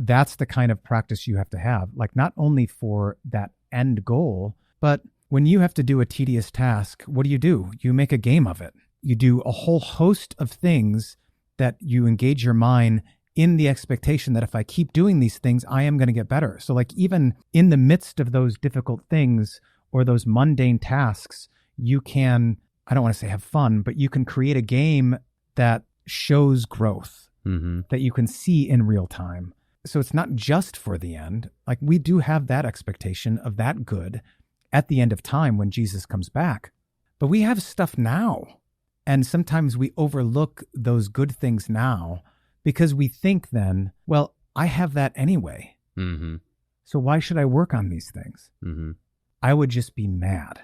that's the kind of practice you have to have, like not only for that end goal, but when you have to do a tedious task, what do? You make a game of it. You do a whole host of things that you engage your mind in the expectation that if I keep doing these things, I am going to get better. So like even in the midst of those difficult things or those mundane tasks, you can, I don't want to say have fun, but you can create a game that shows growth that you can see in real time. So it's not just for the end. Like we do have that expectation of that good at the end of time when Jesus comes back. But we have stuff now. And sometimes we overlook those good things now because we think then, well, I have that anyway. So why should I work on these things? I would just be mad.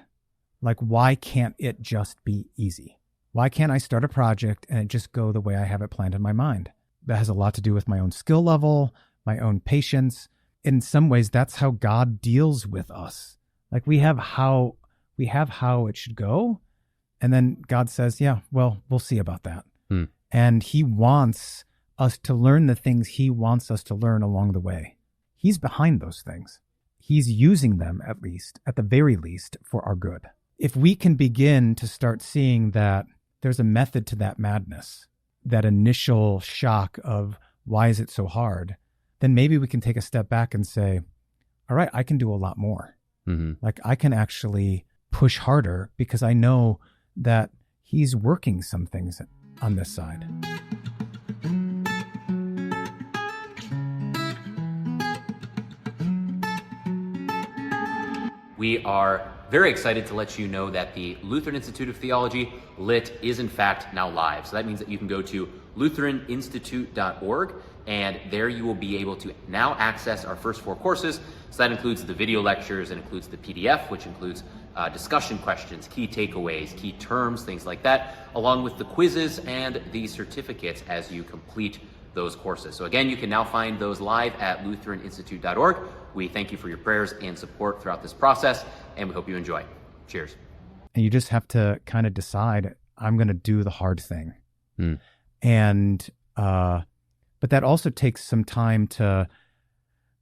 Like, why can't it just be easy? Why can't I start a project and it just go the way I have it planned in my mind? That has a lot to do with my own skill level, my own patience. In some ways, that's how God deals with us. Like we have how it should go. And then God says, yeah, well, we'll see about that. And he wants us to learn the things he wants us to learn along the way. He's behind those things. He's using them at the very least, for our good. If we can begin to start seeing that there's a method to that madness, that initial shock of why is it so hard, then maybe we can take a step back and say, all right, I can do a lot more. Like I can actually push harder because I know that he's working some things on this side. We are very excited to let you know that the Lutheran Institute of Theology, LIT, is in fact now live. So that means that you can go to lutheraninstitute.org, and there you will be able to now access our first 4 courses. So that includes the video lectures, and includes the PDF, which includes discussion questions, key takeaways, key terms, things like that, along with the quizzes and the certificates as you complete those courses. So again, you can now find those live at lutheraninstitute.org. We thank you for your prayers and support throughout this process, and we hope you enjoy. Cheers. And you just have to kind of decide, I'm going to do the hard thing. And, but that also takes some time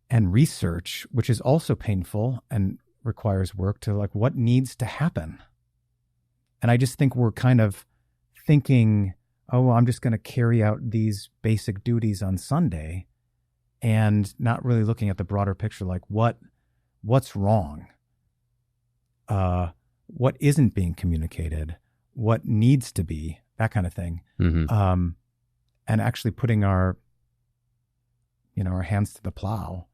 and research, which is also painful and requires work to like, what needs to happen? And I just think we're kind of thinking, oh, well, I'm just going to carry out these basic duties on Sunday, and not really looking at the broader picture, like what's wrong? What isn't being communicated? What needs to be, that kind of thing. And actually putting our hands to the plow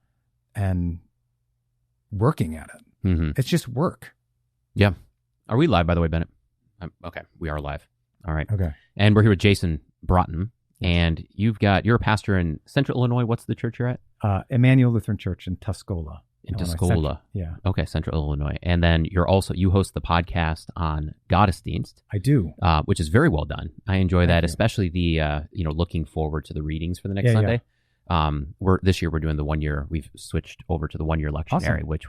and working at it. It's just work. Yeah. Are we live, by the way, Bennett? Okay, we are live. All right. Okay. And we're here with Jason Braaten, and you're a pastor in Central Illinois. What's the church you're at? Immanuel Lutheran Church in Tuscola. In Tuscola. Yeah. Okay, Central Illinois. And then you host the podcast on Goddestin. I do. Which is very well done. I enjoy that, especially the, looking forward to the readings for the next Sunday. Yeah. This year we're doing the 1 year. We've switched over to the 1 year lectionary, which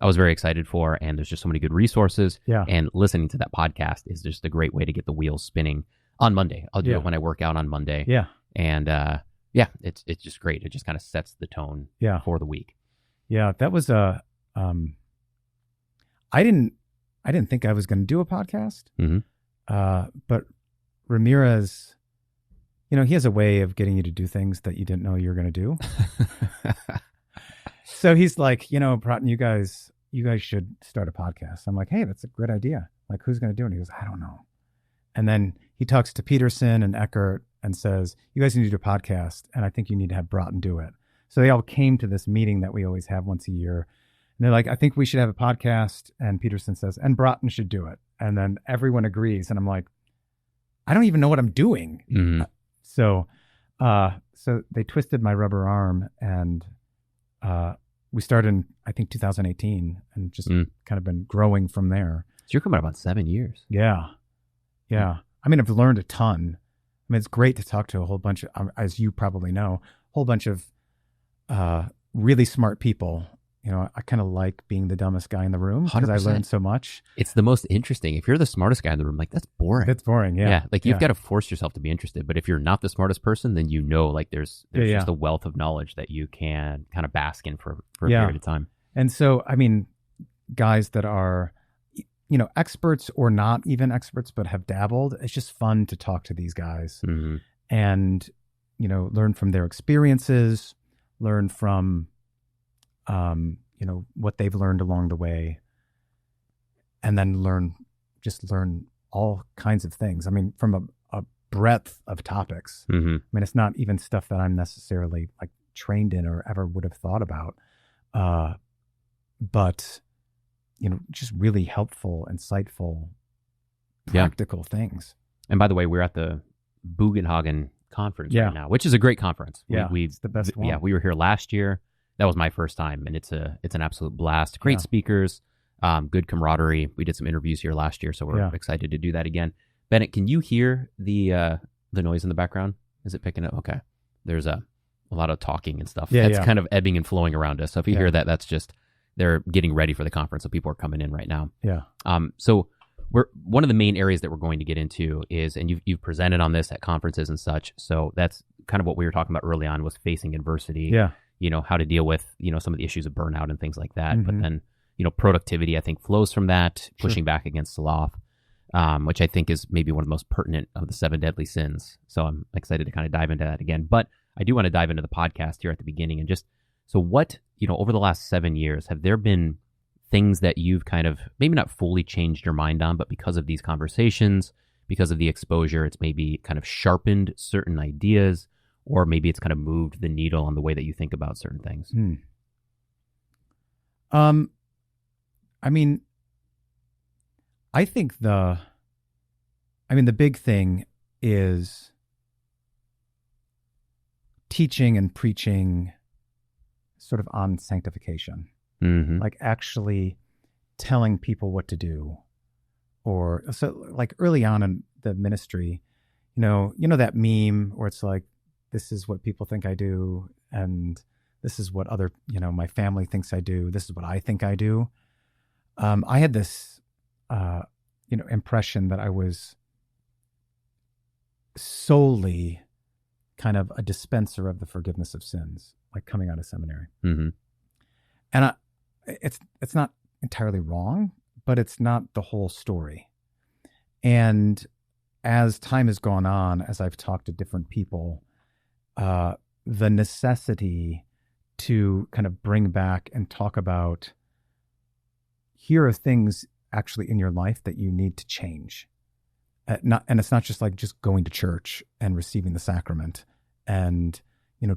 I was very excited for, and there's just so many good resources. Yeah. And listening to that podcast is just a great way to get the wheels spinning on Monday. I'll do it when I work out on Monday. Yeah. And it's just great. It just kind of sets the tone for the week. Yeah, that was I didn't think I was going to do a podcast. But Ramirez, he has a way of getting you to do things that you didn't know you were going to do. So he's like, Braaten, you guys should start a podcast. I'm like, hey, that's a great idea. Like, who's going to do it? And he goes, I don't know. And then he talks to Peterson and Eckert and says, you guys need to do a podcast, and I think you need to have Braaten do it. So they all came to this meeting that we always have once a year. And they're like, I think we should have a podcast. And Peterson says, and Braaten should do it. And then everyone agrees. And I'm like, I don't even know what I'm doing. So they twisted my rubber arm, and we started in, I think, 2018, and just kind of been growing from there. So you're coming up on 7 years. Yeah. I mean, I've learned a ton. I mean, it's great to talk to a whole bunch of, as you probably know, a whole bunch of really smart people I kind of like being the dumbest guy in the room because I learned so much. It's the most interesting. If you're the smartest guy in the room, like that's boring. It's boring, yeah. Yeah, like you've got to force yourself to be interested. But if you're not the smartest person, then like there's just a wealth of knowledge that you can kind of bask in for a period of time. And so, I mean, guys that are, experts or not even experts, but have dabbled, it's just fun to talk to these guys and, learn from their experiences, learn from, what they've learned along the way, and then learn all kinds of things. I mean, from a breadth of topics. I mean, it's not even stuff that I'm necessarily like trained in or ever would have thought about. But, just really helpful, insightful, practical things. And by the way, we're at the Bugenhagen conference right now, which is a great conference. It's the best one. Yeah, we were here last year. That was my first time, and it's an absolute blast. Great speakers, good camaraderie. We did some interviews here last year, so we're excited to do that again. Bennett, can you hear the noise in the background? Is it picking up? Okay. There's a lot of talking and stuff. That's kind of ebbing and flowing around us. So if you hear that, that's just they're getting ready for the conference, so people are coming in right now. Yeah. So one of the main areas that we're going to get into is, and you've presented on this at conferences and such. So that's kind of what we were talking about early on, was facing adversity. Yeah. How to deal with, some of the issues of burnout and things like that. But then, productivity, I think, flows from that, pushing back against sloth, which I think is maybe one of the most pertinent of the 7 deadly sins. So I'm excited to kind of dive into that again. But I do want to dive into the podcast here at the beginning and just, so what, over the last 7 years, have there been things that you've kind of maybe not fully changed your mind on, but because of these conversations, because of the exposure, it's maybe kind of sharpened certain ideas, or maybe it's kind of moved the needle on the way that you think about certain things? I mean, I think the big thing is teaching and preaching sort of on sanctification, like actually telling people what to do. Or so like early on in the ministry, that meme where it's like, this is what people think I do, and this is what other, my family thinks I do. This is what I think I do. I had this, impression that I was solely kind of a dispenser of the forgiveness of sins, like coming out of seminary. And it's not entirely wrong, but it's not the whole story. And as time has gone on, as I've talked to different people, the necessity to kind of bring back and talk about, here are things actually in your life that you need to change. And it's not just like just going to church and receiving the sacrament and,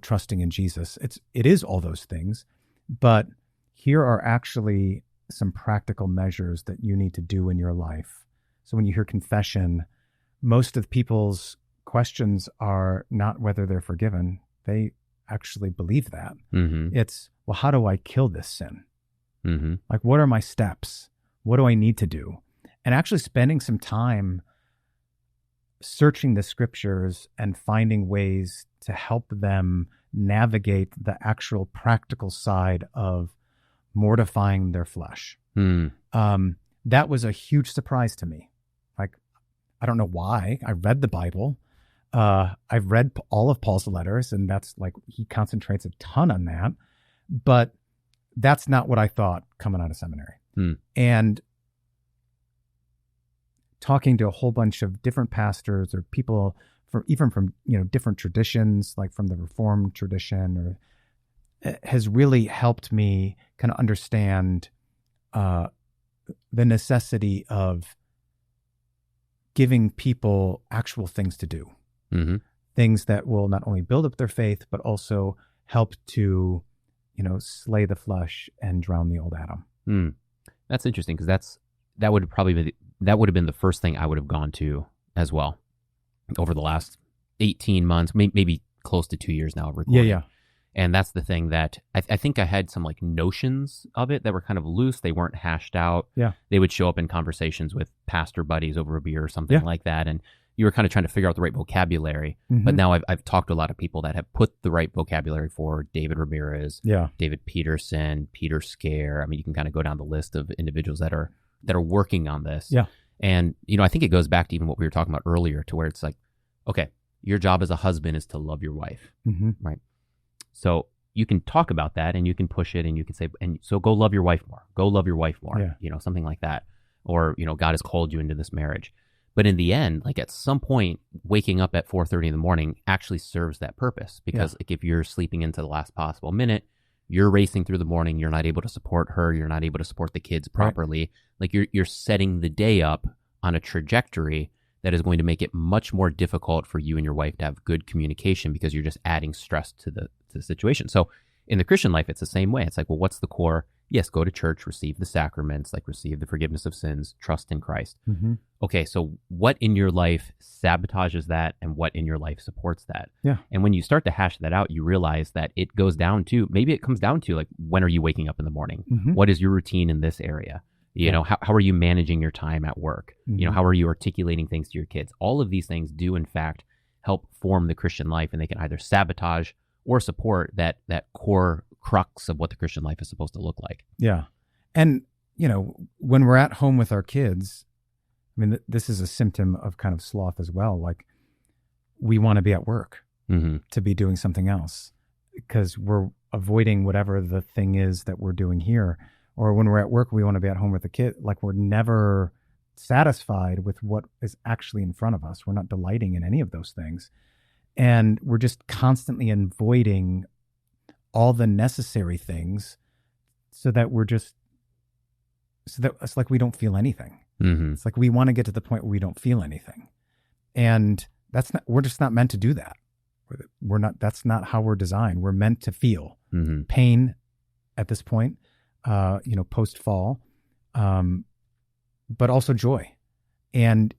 trusting in Jesus. It is all those things, but here are actually some practical measures that you need to do in your life. So when you hear confession, most of people's questions are not whether they're forgiven. They actually believe that. It's, well, how do I kill this sin? Like, what are my steps? What do I need to do? And actually spending some time searching the scriptures and finding ways to help them navigate the actual practical side of mortifying their flesh. That was a huge surprise to me. Like, I don't know why. I read the Bible. I've read all of Paul's letters, and that's like, he concentrates a ton on that. But that's not what I thought coming out of seminary. And talking to a whole bunch of different pastors or people from different traditions, like from the Reformed tradition, or has really helped me kind of understand the necessity of giving people actual things to do, things that will not only build up their faith, but also help to, slay the flesh and drown the old Adam. That's interesting, because that would have been the first thing I would have gone to as well over the last 18 months, maybe close to 2 years now of recording. Yeah. And that's the thing that I think I had some like notions of it that were kind of loose. They weren't hashed out. Yeah. They would show up in conversations with pastor buddies over a beer or something like that. And you were kind of trying to figure out the right vocabulary. But now I've talked to a lot of people that have put the right vocabulary for David Ramirez, David Peterson, Peter Scare. I mean, you can kind of go down the list of individuals that are working on this. Yeah. And, I think it goes back to even what we were talking about earlier, to where it's like, okay, your job as a husband is to love your wife, right? So you can talk about that and you can push it and you can say, and so go love your wife more. Go love your wife more, something like that. Or, God has called you into this marriage. But in the end, like at some point, waking up at 4:30 in the morning actually serves that purpose, because like if you're sleeping into the last possible minute, you're racing through the morning, you're not able to support her, you're not able to support the kids properly. Like you're setting the day up on a trajectory that is going to make it much more difficult for you and your wife to have good communication, because you're just adding stress to the situation. So in the Christian life, it's the same way. It's like, well, what's the core? Yes, go to church, receive the sacraments, like receive the forgiveness of sins, trust in Christ. Okay, so what in your life sabotages that and what in your life supports that? Yeah. And when you start to hash that out, you realize that it goes down to, maybe it comes down to like, when are you waking up in the morning? What is your routine in this area? You know, how are you managing your time at work? How are you articulating things to your kids? All of these things do, in fact, help form the Christian life, and they can either sabotage or support that core crux of what the Christian life is supposed to look like. Yeah. And, when we're at home with our kids, I mean, this is a symptom of kind of sloth as well. Like, we want to be at work to be doing something else, because we're avoiding whatever the thing is that we're doing here. Or when we're at work, we want to be at home with the kid. Like, we're never satisfied with what is actually in front of us. We're not delighting in any of those things. And we're just constantly avoiding all the necessary things so that it's like we don't feel anything. It's like we want to get to the point where we don't feel anything. And we're just not meant to do that. That's not how we're designed. We're meant to feel pain at this point, post fall, but also joy. And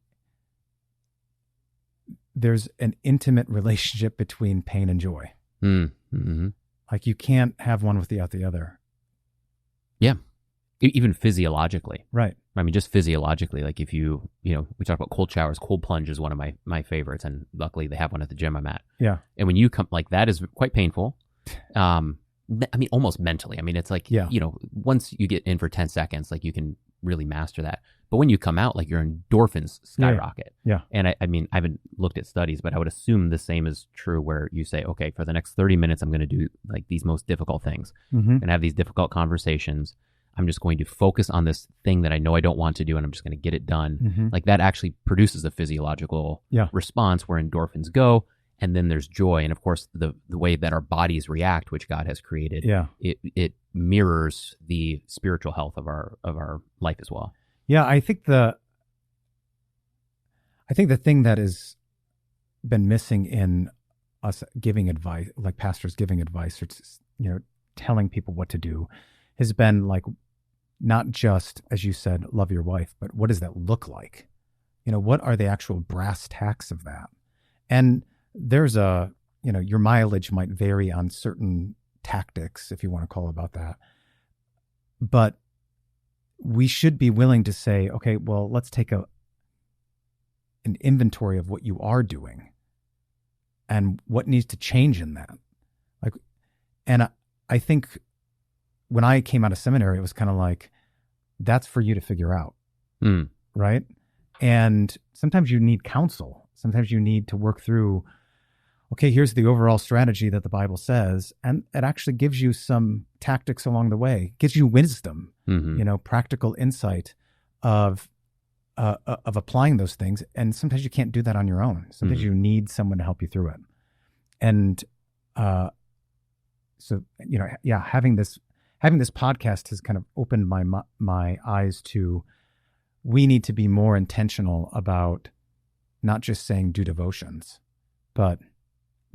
there's an intimate relationship between pain and joy. Like, you can't have one without the other. Yeah. Even physiologically. Right. I mean, just physiologically, like if we talk about cold showers, cold plunge is one of my favorites. And luckily they have one at the gym I'm at. Yeah. And when you come, like, that is quite painful. I mean, almost mentally. I mean, it's like, once you get in for 10 seconds, like, you can really master that. But when you come out, like, your endorphins skyrocket. Yeah. And I mean, I haven't looked at studies, but I would assume the same is true, where you say, okay, for the next 30 minutes, I'm going to do like these most difficult things and have these difficult conversations. I'm just going to focus on this thing that I know I don't want to do, and I'm just going to get it done. Like, that actually produces a physiological response where endorphins go. And then there's joy. And of course, the way that our bodies react, which God has created, it mirrors the spiritual health of our life as well. Yeah, I think the thing that has been missing in us giving advice, like pastors giving advice, or telling people what to do, has been like, not just, as you said, love your wife, but what does that look like? What are the actual brass tacks of that? And there's your mileage might vary on certain tactics, if you want to call it about that. But we should be willing to say, okay, well, let's take an inventory of what you are doing and what needs to change in that. Like, and I think when I came out of seminary, it was kind of like, that's for you to figure out. Right. And sometimes you need counsel. Sometimes you need to work through, okay, here's the overall strategy that the Bible says, and it actually gives you some tactics along the way, gives you wisdom, practical insight of applying those things. And sometimes you can't do that on your own. Sometimes you need someone to help you through it. And having this podcast has kind of opened my eyes to, we need to be more intentional about not just saying do devotions, but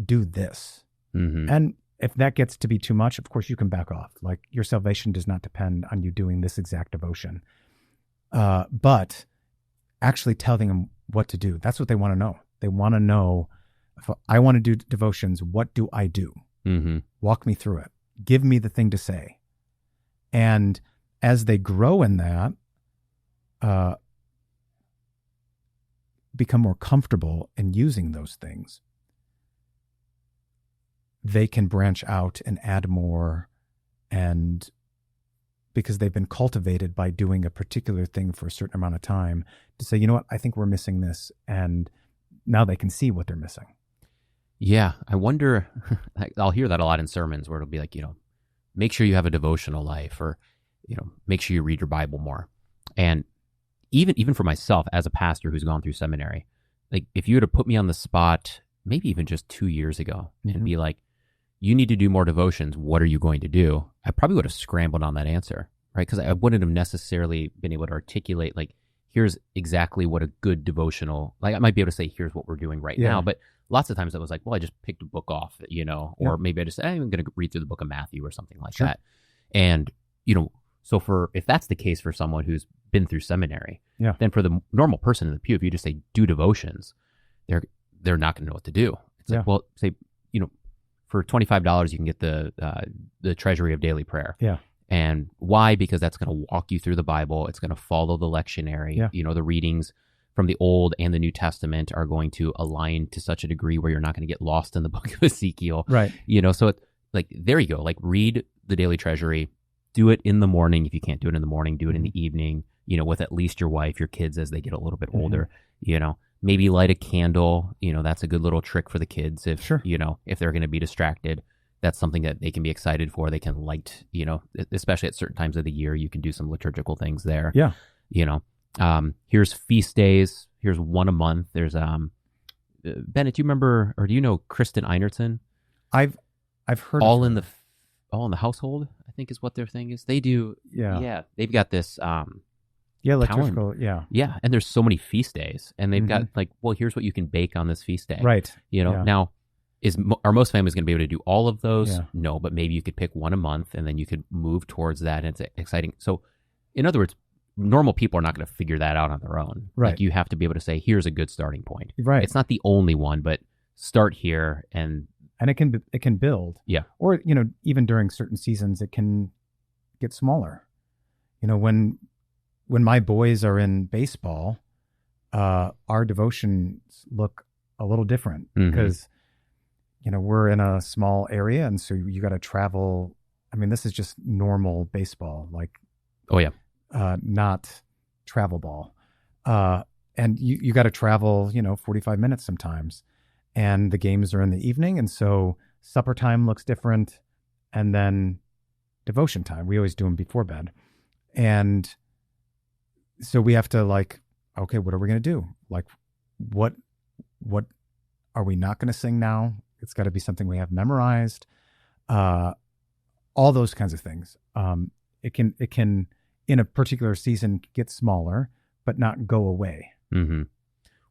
do this. And if that gets to be too much, of course you can back off. Like, your salvation does not depend on you doing this exact devotion. But actually telling them what to do. That's what they want to know. They want to know, if I want to do devotions, what do I do? Walk me through it. Give me the thing to say. And as they grow in that, become more comfortable in using those things, they can branch out and add more, and because they've been cultivated by doing a particular thing for a certain amount of time, to say, you know what, I think we're missing this, and now they can see what they're missing. Yeah, I wonder, I'll hear that a lot in sermons where it'll be like, make sure you have a devotional life, or, make sure you read your Bible more. And even for myself as a pastor who's gone through seminary, like if you were to put me on the spot, maybe even just 2 years ago, and be like, you need to do more devotions, what are you going to do? I probably would have scrambled on that answer, right? Because I wouldn't have necessarily been able to articulate, like, here's exactly what a good devotional, like I might be able to say, here's what we're doing right now. But lots of times I was like, well, I just picked a book off, or maybe I just, I'm going to read through the book of Matthew or something like that. And, so if that's the case for someone who's been through seminary, then for the normal person in the pew, if you just say, do devotions, they're not going to know what to do. It's like, well, say, for $25, you can get the Treasury of Daily Prayer. Yeah. And why? Because that's going to walk you through the Bible. It's going to follow the lectionary. Yeah. The readings from the Old and the New Testament are going to align to such a degree where you're not going to get lost in the book of Ezekiel. Right. So it's like, there you go. Like, read the Daily Treasury, do it in the morning. If you can't do it in the morning, do it in the evening, with at least your wife, your kids as they get a little bit older, maybe light a candle. That's a good little trick for the kids. If, if they're going to be distracted, that's something that they can be excited for. They can light, especially at certain times of the year, you can do some liturgical things there. Yeah. Here's feast days. Here's one a month. There's, Bennett, do you remember, or do you know Kristen Einertson? I've heard All in the Household, I think is what their thing is. They do. Yeah. They've got this, liturgical. Yeah. Yeah. And there's so many feast days, and they've got like, well, here's what you can bake on this feast day. Right. Now, are most families going to be able to do all of those? Yeah. No, but maybe you could pick one a month, and then you could move towards that. And it's exciting. So, in other words, normal people are not going to figure that out on their own. Right. Like, you have to be able to say, here's a good starting point. Right. It's not the only one, but start here, and it can build. Yeah. Or, even during certain seasons, it can get smaller. When my boys are in baseball, our devotions look a little different because, we're in a small area, and so you got to travel. I mean, this is just normal baseball, like, not travel ball. And you got to travel, 45 minutes sometimes, and the games are in the evening. And so supper time looks different. And then devotion time, we always do them before bed. And so we have to, like, okay, what are we going to do? Like, what are we not going to sing now? It's got to be something we have memorized. All those kinds of things. It can in a particular season get smaller, but not go away. Mm-hmm.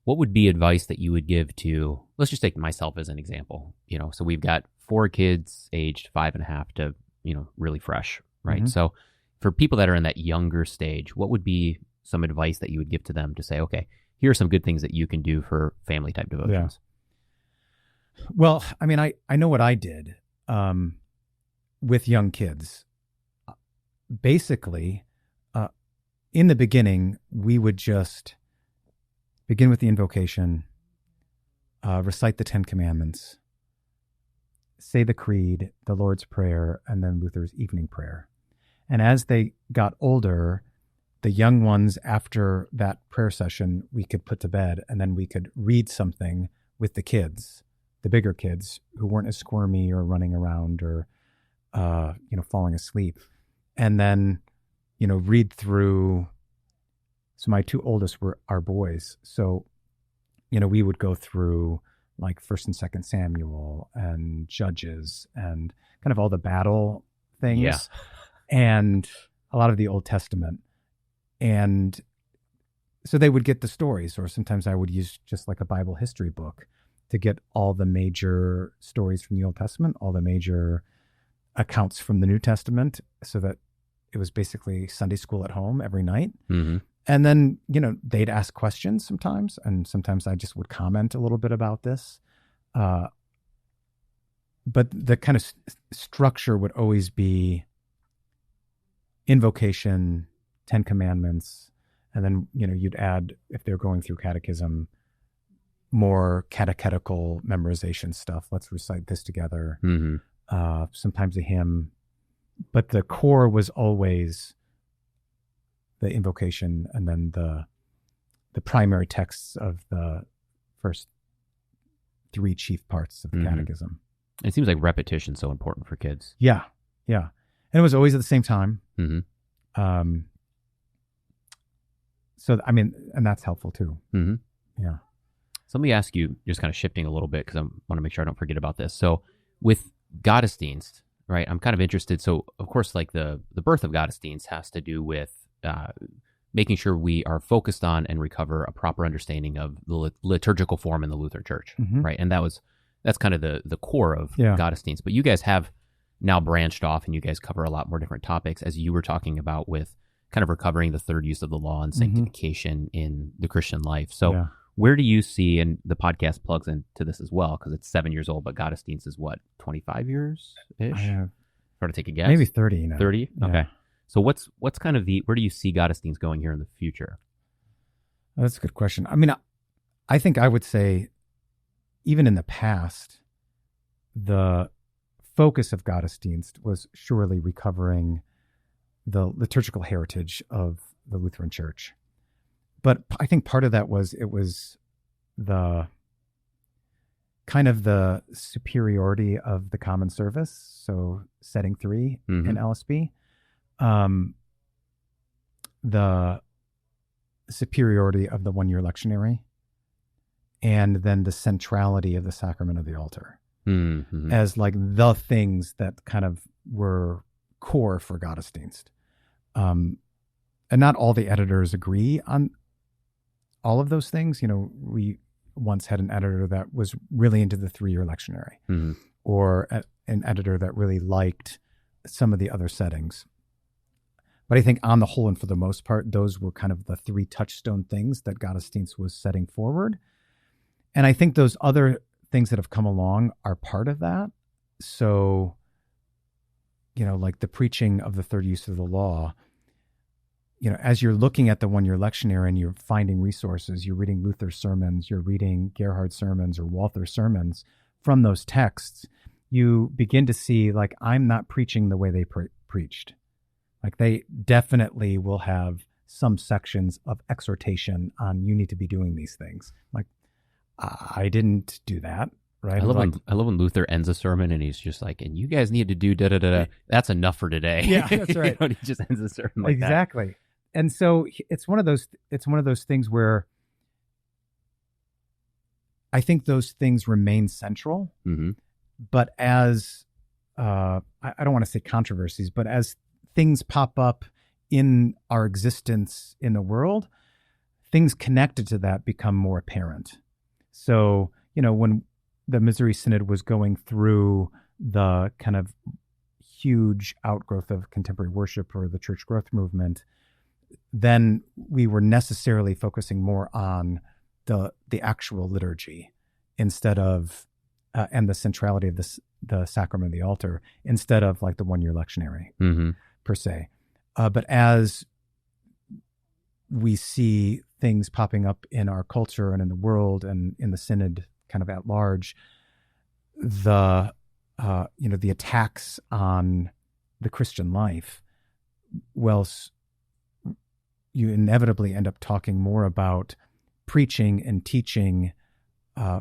What would be advice that you would give to, let's just take myself as an example, so we've got 4 kids aged 5.5 to, really fresh, right? Mm-hmm. So for people that are in that younger stage, what would be some advice that you would give to them to say, okay, here are some good things that you can do for family type devotions? Yeah. Well, I mean, I know what I did with young kids. Basically, in the beginning, we would just begin with the invocation, recite the 10 Commandments, say the Creed, the Lord's Prayer, and then Luther's evening prayer. And as they got older, the young ones, after that prayer session, we could put to bed, and then we could read something with the kids, the bigger kids who weren't as squirmy or running around or, falling asleep. And then, read through. So my 2 oldest were our boys. So, we would go through like 1st and 2nd Samuel and Judges and kind of all the battle things. Yeah. And a lot of the Old Testament. And so they would get the stories, or sometimes I would use just like a Bible history book to get all the major stories from the Old Testament, all the major accounts from the New Testament, so that it was basically Sunday school at home every night. Mm-hmm. And then, they'd ask questions sometimes, and sometimes I just would comment a little bit about this. But the kind of structure would always be invocation, 10 Commandments, and then, you'd add, if they're going through catechism, more catechetical memorization stuff. Let's recite this together. Sometimes a hymn. But the core was always the invocation and then the primary texts of the first 3 chief parts of the catechism. It seems like repetition is so important for kids. Yeah. And it was always at the same time. So, I mean, and that's helpful too. Yeah. So let me ask you, just kind of shifting a little bit, because I want to make sure I don't forget about this. So with Goddesdienst, right, I'm kind of interested. So, of course, like the birth of Goddesdienst has to do with making sure we are focused on and recover a proper understanding of the liturgical form in the Lutheran Church, right? And that's kind of the core of Goddesdienst. But you guys have now branched off, and you guys cover a lot more different topics, as you were talking about with kind of recovering the third use of the law and sanctification in the Christian life. So where do you see, and the podcast plugs into this as well, because it's 7 years old, but Goddesdienst is what, 25 years-ish? Try to take a guess. Maybe 30. 30? Okay. So what's kind of where do you see Goddesdienst going here in the future? That's a good question. I mean, I think I would say, even in the past, the focus of Gottesdienst was surely recovering the liturgical heritage of the Lutheran Church. But I think part of that was it was the kind of the superiority of the common service. So setting 3 in LSB, the superiority of the 1-year lectionary, and then the centrality of the sacrament of the altar as like the things that kind of were core for Gottesdienst. And not all the editors agree on all of those things. You know, we once had an editor that was really into the 3-year lectionary, or an editor that really liked some of the other settings. But I think on the whole and for the most part, those were kind of the 3 touchstone things that Gottesdienst was setting forward. And I think those other things that have come along are part of that. So, you know, like the preaching of the third use of the law, you know, as you're looking at the 1-year lectionary and you're finding resources, you're reading Luther's sermons, you're reading Gerhard's sermons or Walther's sermons from those texts, you begin to see, like, I'm not preaching the way they preached. Like, they definitely will have some sections of exhortation on, you need to be doing these things. Like, I didn't do that, right? I love when Luther ends a sermon and he's just like, and you guys need to do da-da-da-da. That's enough for today. Yeah, that's right. You know, he just ends the sermon like exactly. That. And so it's one of those things where I think those things remain central, but as, I don't want to say controversies, but as things pop up in our existence in the world, things connected to that become more apparent. So, you know, when the Missouri Synod was going through the kind of huge outgrowth of contemporary worship or the church growth movement, then we were necessarily focusing more on the actual liturgy instead of, and the centrality of the sacrament of the altar, instead of like the 1-year lectionary per se. But as we see things popping up in our culture and in the world and in the synod kind of at large, the attacks on the Christian life, well, you inevitably end up talking more about preaching and teaching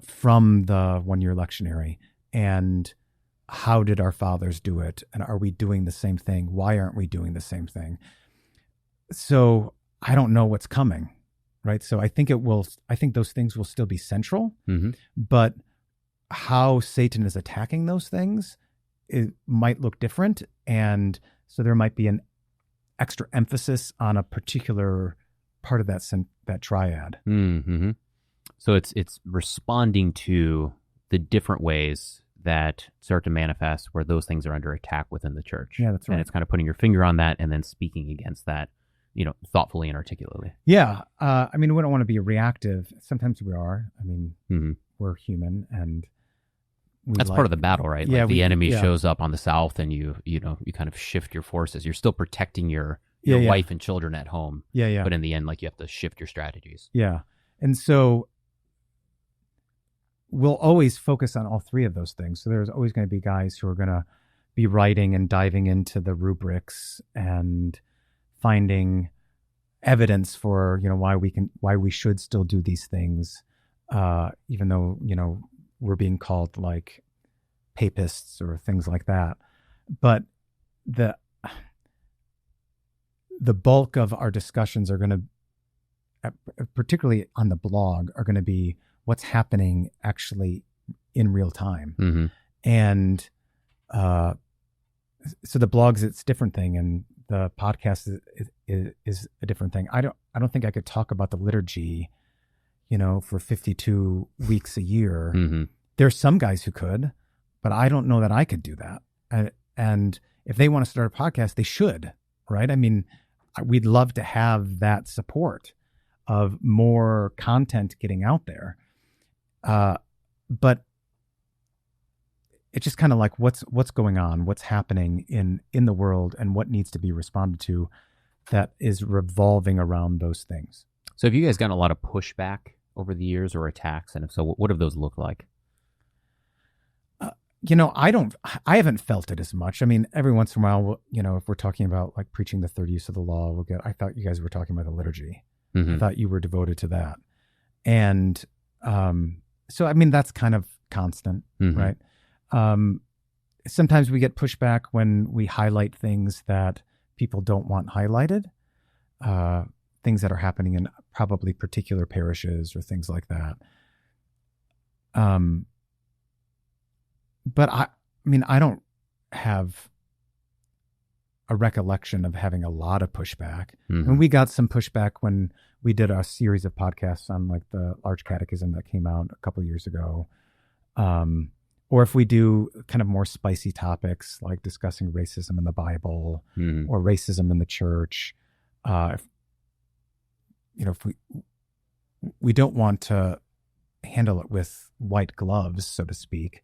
from the 1-year lectionary, and how did our fathers do it, and are we doing the same thing? Why aren't we doing the same thing? So I don't know what's coming, right? So I think those things will still be central, but how Satan is attacking those things, it might look different, and so there might be an extra emphasis on a particular part of that triad. So it's responding to the different ways that start to manifest where those things are under attack within the church. Yeah, that's right. And it's kind of putting your finger on that and then speaking against that, you know, thoughtfully and articulately. Yeah. I mean, we don't want to be reactive. Sometimes we are. I mean, we're human, and that's part of the battle, right? Like the enemy shows up on the south, and you kind of shift your forces. You're still protecting your wife and children at home. But in the end, like, you have to shift your strategies. Yeah. And so we'll always focus on all three of those things. So there's always going to be guys who are going to be writing and diving into the rubrics and finding evidence for, why we should still do these things, even though, we're being called like papists or things like that. But the bulk of our discussions are going to, particularly on the blog, are going to be what's happening actually in real time. Mm-hmm. And so the blogs, it's a different thing, and the podcast is a different thing. I don't think I could talk about the liturgy, for 52 weeks a year. Mm-hmm. There's some guys who could, but I don't know that I could do that. And if they want to start a podcast, they should, right? I mean, we'd love to have that support of more content getting out there. But it's just kind of like what's going on, what's happening in the world, and what needs to be responded to that is revolving around those things. So have you guys gotten a lot of pushback over the years or attacks? And if so, what have those looked like? I haven't felt it as much. I mean, every once in a while, if we're talking about like preaching the third use of the law, I thought you guys were talking about the liturgy. Mm-hmm. I thought you were devoted to that. And so, I mean, that's kind of constant, mm-hmm. right? Sometimes we get pushback when we highlight things that people don't want highlighted, things that are happening in probably particular parishes or things like that. But I mean, I don't have a recollection of having a lot of pushback. Mm-hmm. And we got some pushback when we did our series of podcasts on like the large catechism that came out a couple of years ago. Or if we do kind of more spicy topics like discussing racism in the Bible mm-hmm. or racism in the church, if we don't want to handle it with white gloves, so to speak.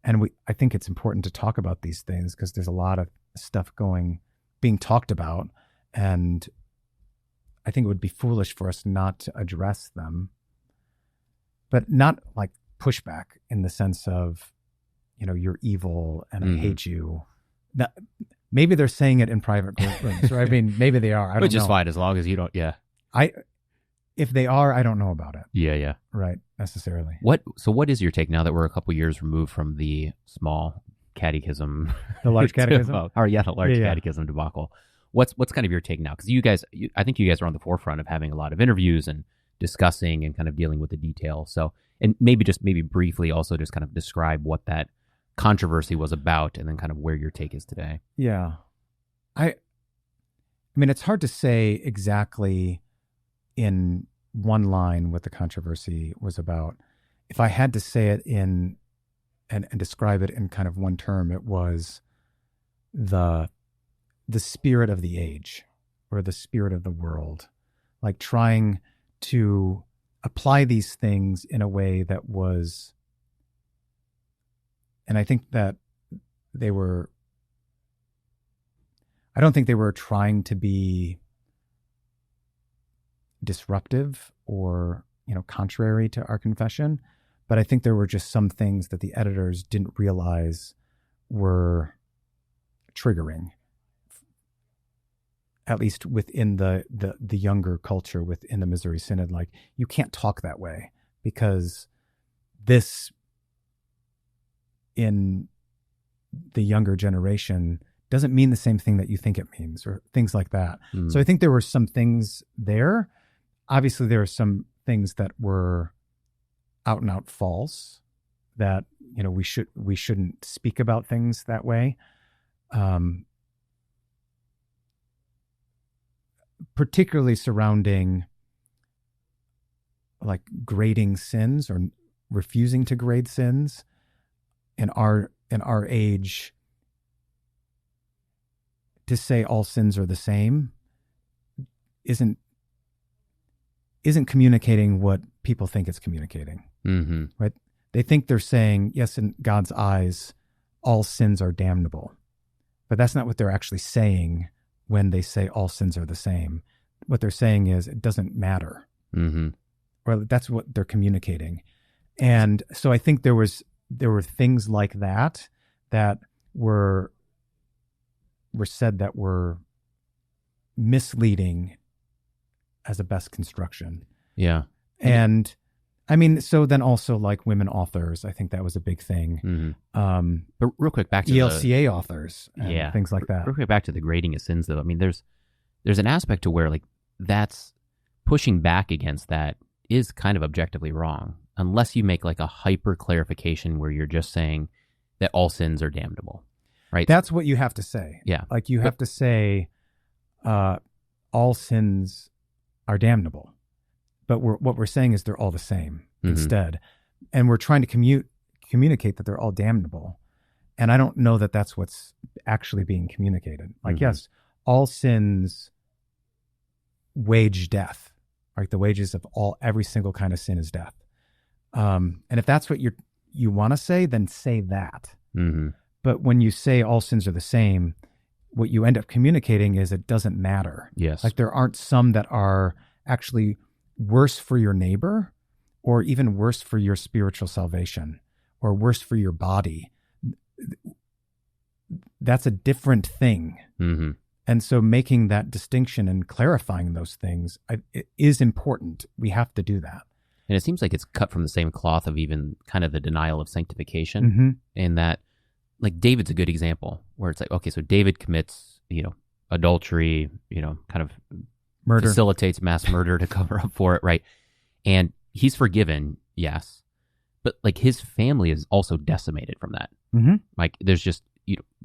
And I think it's important to talk about these things because there's a lot of stuff being talked about, and I think it would be foolish for us not to address them, but not like pushback in the sense of, you're evil and I hate you. Now, maybe they're saying it in private rooms, right? I mean, maybe they are. I don't know. Which is fine as long as you don't. Yeah. If they are, I don't know about it. Yeah. Right. Necessarily. So what is your take now that we're a couple years removed from the small catechism? The large catechism? The large catechism debacle. What's kind of your take now? Because I think you guys are on the forefront of having a lot of interviews and discussing and kind of dealing with the details. So, and maybe briefly also just kind of describe what that controversy was about and then kind of where your take is today. Yeah. I mean, it's hard to say exactly in one line what the controversy was about. If I had to say it and describe it in kind of one term, it was the spirit of the age or the spirit of the world, like trying to apply these things in a way that was, and I think that I don't think they were trying to be disruptive or, contrary to our confession, but I think there were just some things that the editors didn't realize were triggering, at least within the younger culture within the Missouri Synod. Like, you can't talk that way because this in the younger generation doesn't mean the same thing that you think it means, or things like that. Mm. So I think there were some things there. Obviously, there are some things that were out and out false that, we shouldn't speak about things that way. Particularly surrounding like grading sins or refusing to grade sins. In our age, to say all sins are the same isn't communicating what people think it's communicating. Mm-hmm. Right? They think they're saying, yes, in God's eyes, all sins are damnable. But that's not what they're actually saying when they say all sins are the same. What they're saying is it doesn't matter. Mm-hmm. Or that's what they're communicating. And so I think there were things like that were said that were misleading as a best construction. Yeah. And I mean, so then also like women authors, I think that was a big thing. Mm-hmm. But real quick, back to ELCA authors and things like that. Real quick, back to the grading of sins, though. I mean, there's an aspect to where like that's pushing back against that is kind of objectively wrong, unless you make like a hyper clarification where you're just saying that all sins are damnable, right? That's what you have to say. Yeah. Like you have to say all sins are damnable. But what we're saying is they're all the same instead. And we're trying to communicate that they're all damnable. And I don't know that that's what's actually being communicated. Like, yes, all sins wage death. Like the wages of every single kind of sin is death. And if that's what you want to say, then say that. Mm-hmm. But when you say all sins are the same, what you end up communicating is it doesn't matter. Yes. Like there aren't some that are actually worse for your neighbor or even worse for your spiritual salvation or worse for your body. That's a different thing. Mm-hmm. And so making that distinction and clarifying those things it is important. We have to do that. And it seems like it's cut from the same cloth of even kind of the denial of sanctification in that, like David's a good example where it's like, okay, so David commits, adultery, kind of murder, facilitates mass murder to cover up for it, right? And he's forgiven, yes, but like his family is also decimated from that. Mm-hmm. Like there's just,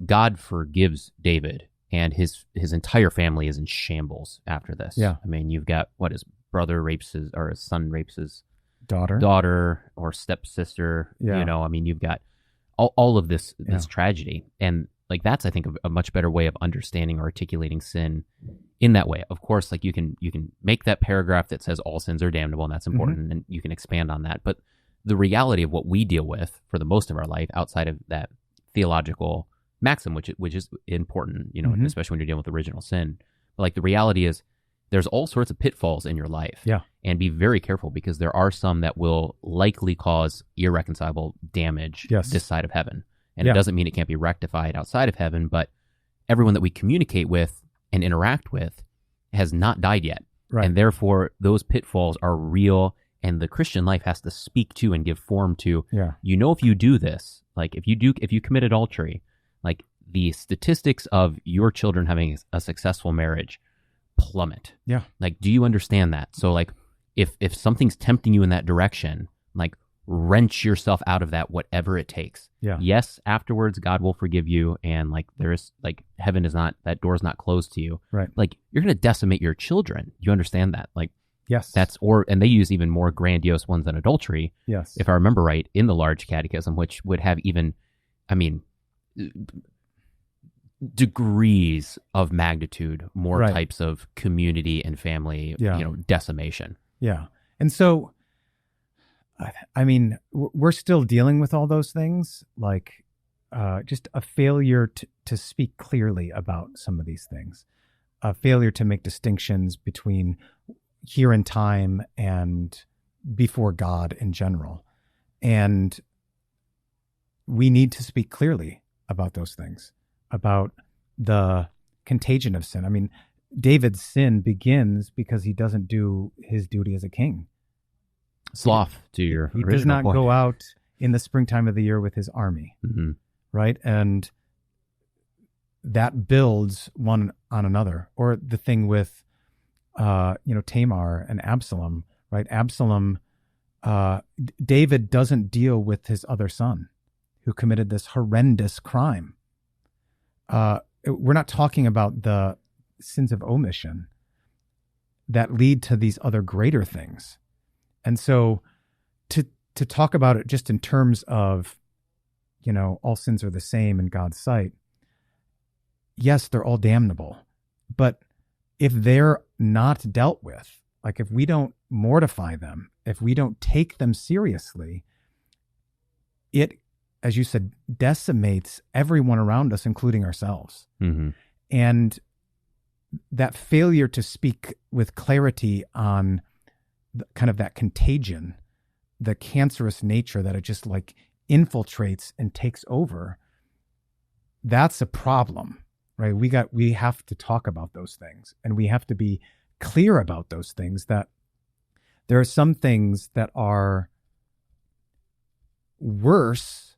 God forgives David and his entire family is in shambles after this. Yeah. I mean, you've got his brother rapes his son rapes his daughter or stepsister. Yeah. I mean, you've got all of this tragedy. And like, that's, I think, a much better way of understanding or articulating sin in that way. Of course, like you can make that paragraph that says all sins are damnable, and that's important, and you can expand on that. But the reality of what we deal with for the most of our life outside of that theological maxim, which is important, especially when you're dealing with original sin. But like the reality is there's all sorts of pitfalls in your life. Yeah. And be very careful because there are some that will likely cause irreconcilable damage this side of heaven. And it doesn't mean it can't be rectified outside of heaven, but everyone that we communicate with and interact with has not died yet. Right. And therefore, those pitfalls are real, and the Christian life has to speak to and give form to. Yeah. If you do this, like if you commit adultery, like the statistics of your children having a successful marriage plummet. Yeah. Like, do you understand that? So like, if something's tempting you in that direction, like wrench yourself out of that, whatever it takes. Yeah. Yes, afterwards, God will forgive you. And like, there is like, heaven is not, that door's not closed to you. Right. Like, you're going to decimate your children. You understand that? Like, yes. and they use even more grandiose ones than adultery. Yes. If I remember right, in the large catechism, which would have even, degrees of magnitude, more types of community and family, decimation. Yeah. And so, we're still dealing with all those things, like just a failure to speak clearly about some of these things, a failure to make distinctions between here in time and before God in general. And we need to speak clearly about those things, about the contagion of sin. David's sin begins because he doesn't do his duty as a king. Sloth to your He original does not point. go out in the springtime of the year with his army, right? And that builds one on another. Or the thing with, Tamar and Absalom, right? Absalom, David doesn't deal with his other son who committed this horrendous crime. We're not talking about the sins of omission that lead to these other greater things. And so to talk about it just in terms of, all sins are the same in God's sight, yes, they're all damnable. But if they're not dealt with, like if we don't mortify them, if we don't take them seriously, it, as you said, decimates everyone around us, including ourselves. Mm-hmm. And that failure to speak with clarity on kind of that contagion the cancerous nature that it just like infiltrates and takes over, that's a problem, right? We have to talk about those things, and we have to be clear about those things, that there are some things that are worse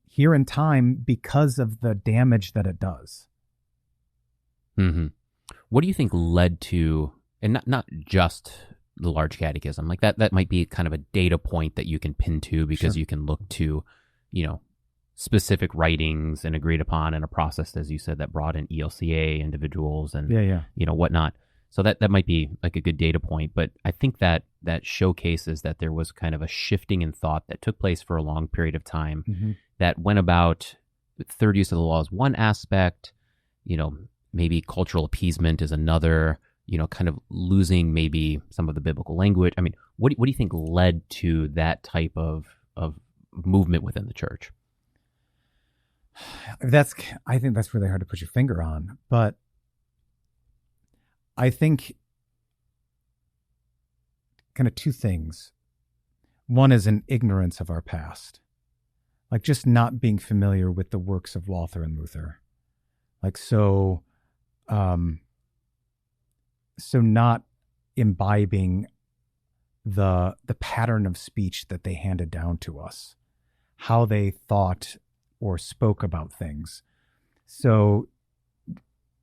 here in time because of the damage that it does. Mm-hmm. What do you think led to, and not just the large catechism, like that might be kind of a data point that you can pin to, because Sure. you can look to, specific writings and agreed upon in a process, as you said, that brought in ELCA individuals and, whatnot. So that might be like a good data point. But I think that showcases that there was kind of a shifting in thought that took place for a long period of time, Mm-hmm. that went about third use of the law is one aspect, maybe cultural appeasement is another, kind of losing maybe some of the biblical language. I mean, what do you think led to that type of movement within the church? I think that's really hard to put your finger on, but I think kind of two things. One is an ignorance of our past, like just not being familiar with the works of Walther and Luther, like so not imbibing the pattern of speech that they handed down to us, how they thought or spoke about things. So,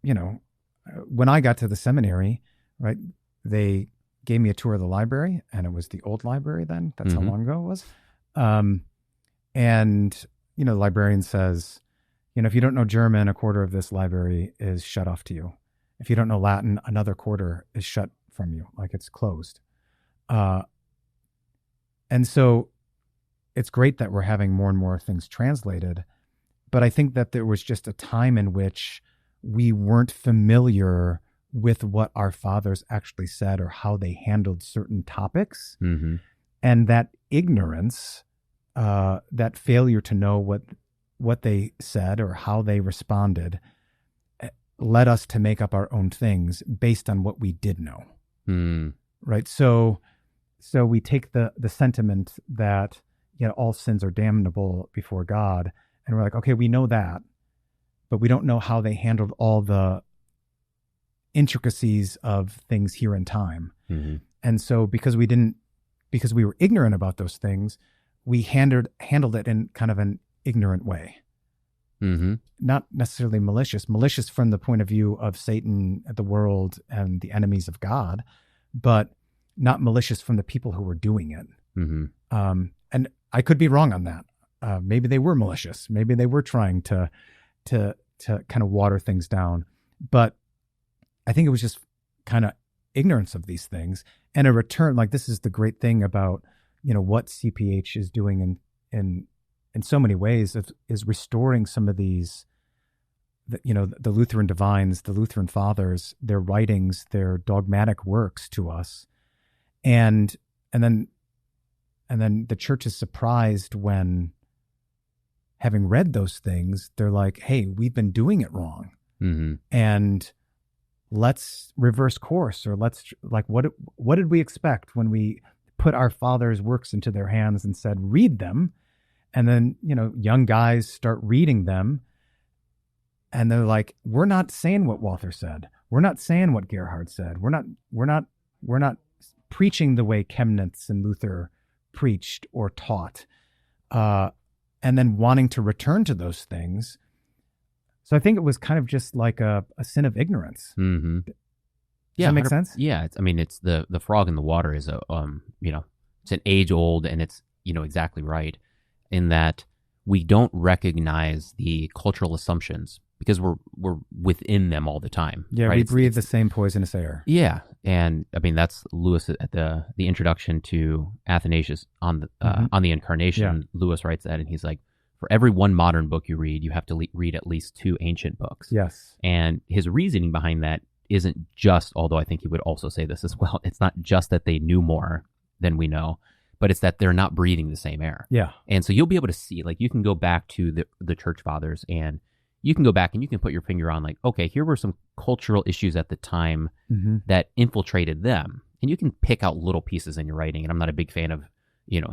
when I got to the seminary, right, they gave me a tour of the library, and it was the old library then. That's Mm-hmm. how long ago it was. And, the librarian says, if you don't know German, a quarter of this library is shut off to you. If you don't know Latin, another quarter is shut from you, like it's closed. And so it's great that we're having more and more things translated, but I think that there was just a time in which we weren't familiar with what our fathers actually said or how they handled certain topics. Mm-hmm. And that ignorance, that failure to know what they said or how they responded, led us to make up our own things based on what we did know. Mm. Right. So we take the sentiment that, all sins are damnable before God, and we're like, okay, we know that, but we don't know how they handled all the intricacies of things here in time. Mm-hmm. And so because we were ignorant about those things, we handled it in kind of an ignorant way. Mm-hmm. Not necessarily malicious from the point of view of Satan, the world, and the enemies of God, but not malicious from the people who were doing it. Mm-hmm. And I could be wrong on that. Maybe they were malicious. Maybe they were trying to kind of water things down. But I think it was just kind of ignorance of these things, and a return. Like, this is the great thing about what CPH is doing in so many ways is restoring some of these, the Lutheran divines, the Lutheran fathers, their writings, their dogmatic works to us, and then the church is surprised when, having read those things, they're like, hey, we've been doing it wrong. Mm-hmm. And let's reverse course, or what did we expect when we put our fathers' works into their hands and said, read them? And then, young guys start reading them, and they're like, we're not saying what Walther said. We're not saying what Gerhard said. We're not preaching the way Chemnitz and Luther preached or taught. And then wanting to return to those things. So I think it was kind of just like a sin of ignorance. Mm-hmm. Does that make sense? Yeah. It's the frog in the water is it's an age old, and it's, exactly right, in that we don't recognize the cultural assumptions because we're within them all the time. Yeah. Right? We breathe the same poisonous air. Yeah. And that's Lewis at the introduction to Athanasius on the Incarnation. Yeah. Lewis writes that, and he's like, for every one modern book you read, you have to read at least two ancient books. Yes. And his reasoning behind that isn't just, although I think he would also say this as well, it's not just that they knew more than we know, but it's that they're not breathing the same air. Yeah. And so you'll be able to see, like, you can go back to the church fathers, and you can go back and you can put your finger on, like, okay, here were some cultural issues at the time Mm-hmm. that infiltrated them. And you can pick out little pieces in your writing. And I'm not a big fan of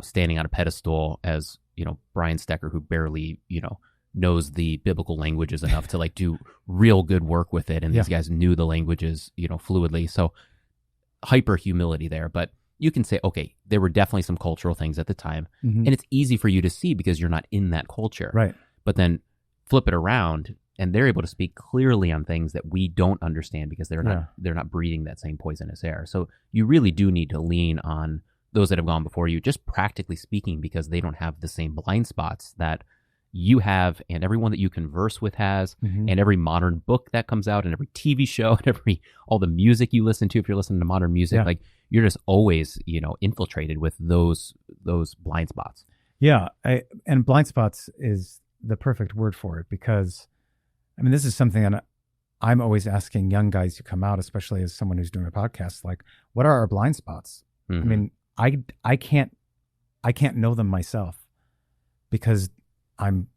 standing on a pedestal as, bryan.stecker, who barely, knows the biblical languages enough to like do real good work with it. And these guys knew the languages, fluidly. So hyper humility there. But you can say, okay, there were definitely some cultural things at the time. And it's easy for you to see because you're not in that culture. Right. But then flip it around and they're able to speak clearly on things that we don't understand because they're not breathing that same poisonous air. So you really do need to lean on those that have gone before you, just practically speaking, because they don't have the same blind spots that you have and everyone that you converse with has, and every modern book that comes out and every TV show and all the music you listen to, if you're listening to modern music, like you're just always, infiltrated with those blind spots. Yeah. And blind spots is the perfect word for it, because I mean, this is something that I'm always asking young guys who come out, especially as someone who's doing a podcast, like, what are our blind spots? I mean, I can't know them myself because I'm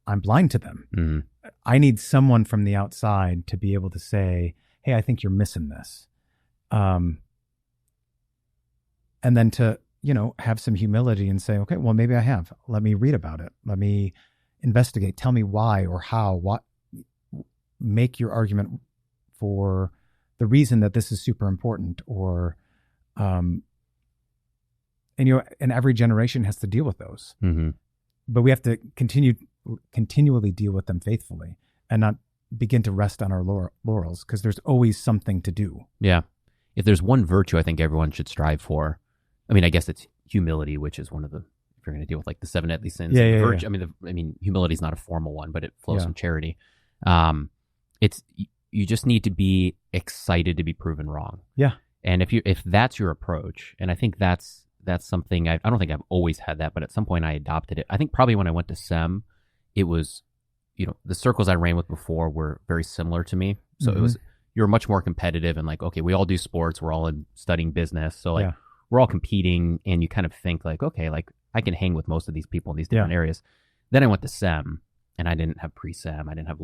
blind to them. I need someone from the outside to be able to say, hey, I think you're missing this. And then to, have some humility and say, okay, well, maybe I have. Let me read about it. Let me investigate. Tell me why or how. What, make your argument for the reason that this is super important, or, and every generation has to deal with those. But we have to continually deal with them faithfully and not begin to rest on our laurels, because there's always something to do. Yeah. If there's one virtue I think everyone should strive for, I mean, I guess it's humility, which is one of the, if you're going to deal with like the 7 deadly sins. Virtue, yeah. I mean, humility is not a formal one, but it flows from charity. You just need to be excited to be proven wrong. Yeah. And if that's your approach, and I think that's something I don't think I've always had that, but at some point I adopted it. I think probably when I went to SEM, it was, the circles I ran with before were very similar to me. So it was, you're much more competitive and like, okay, we all do sports. We're all studying business. So like we're all competing, and you kind of think like, okay, like I can hang with most of these people in these different areas. Then I went to SEM and I didn't have pre-SEM. I didn't have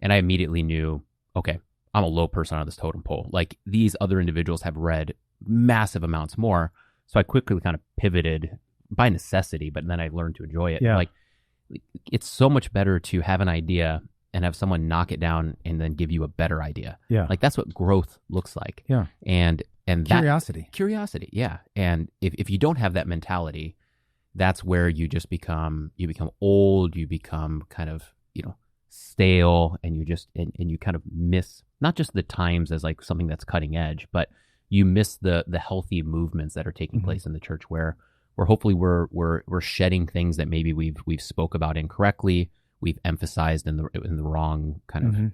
and I immediately knew, okay, I'm a low person on this totem pole. Like these other individuals have read massive amounts more. So I quickly kind of pivoted by necessity, but then I learned to enjoy it. Like it's so much better to have an idea and have someone knock it down and then give you a better idea. Yeah. Like that's what growth looks like. Yeah. And curiosity. Curiosity. Yeah. And if you don't have that mentality, that's where you just become old, you become kind of, stale, and you kind of miss not just the times as like something that's cutting edge, but you miss the healthy movements that are taking place in the church where hopefully we're shedding things that maybe we've spoke about incorrectly, we've emphasized in the wrong kind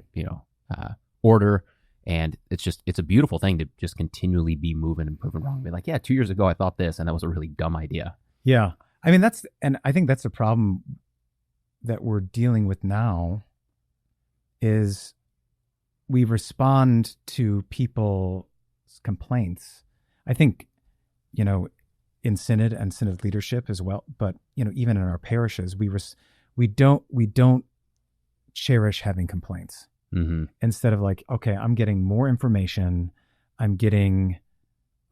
of order, and it's a beautiful thing to just continually be moving and proving wrong. Be like, yeah, 2 years ago I thought this, and that was a really dumb idea. Yeah, I mean I think that's the problem that we're dealing with now, is we respond to people's complaints. I think, in synod and synod leadership as well, but even in our parishes, we don't cherish having complaints. Instead of like, okay, I'm getting more information, I'm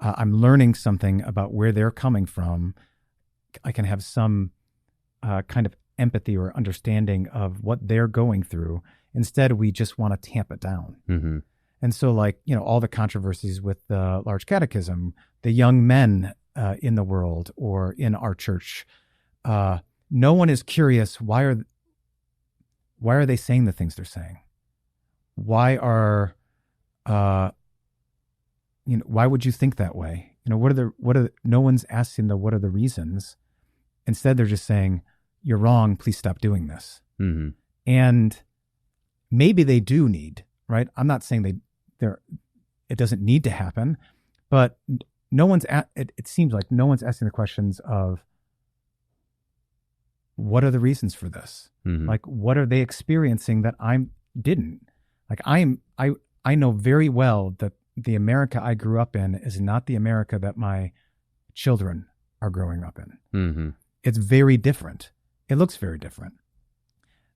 learning something about where they're coming from. I can have some kind of empathy or understanding of what they're going through. Instead, we just want to tamp it down. And so like, all the controversies with the large catechism, the young men in the world or in our church, no one is curious. Why are they saying the things they're saying? Why would you think that way? No one's asking what are the reasons. Instead, they're just saying, you're wrong, please stop doing this. And maybe they do need, right? I'm not saying it doesn't need to happen, but it seems like no one's asking the questions of, what are the reasons for this? Like, what are they experiencing that I didn't? Like, I know very well that the America I grew up in is not the America that my children are growing up in. It's very different. It looks very different.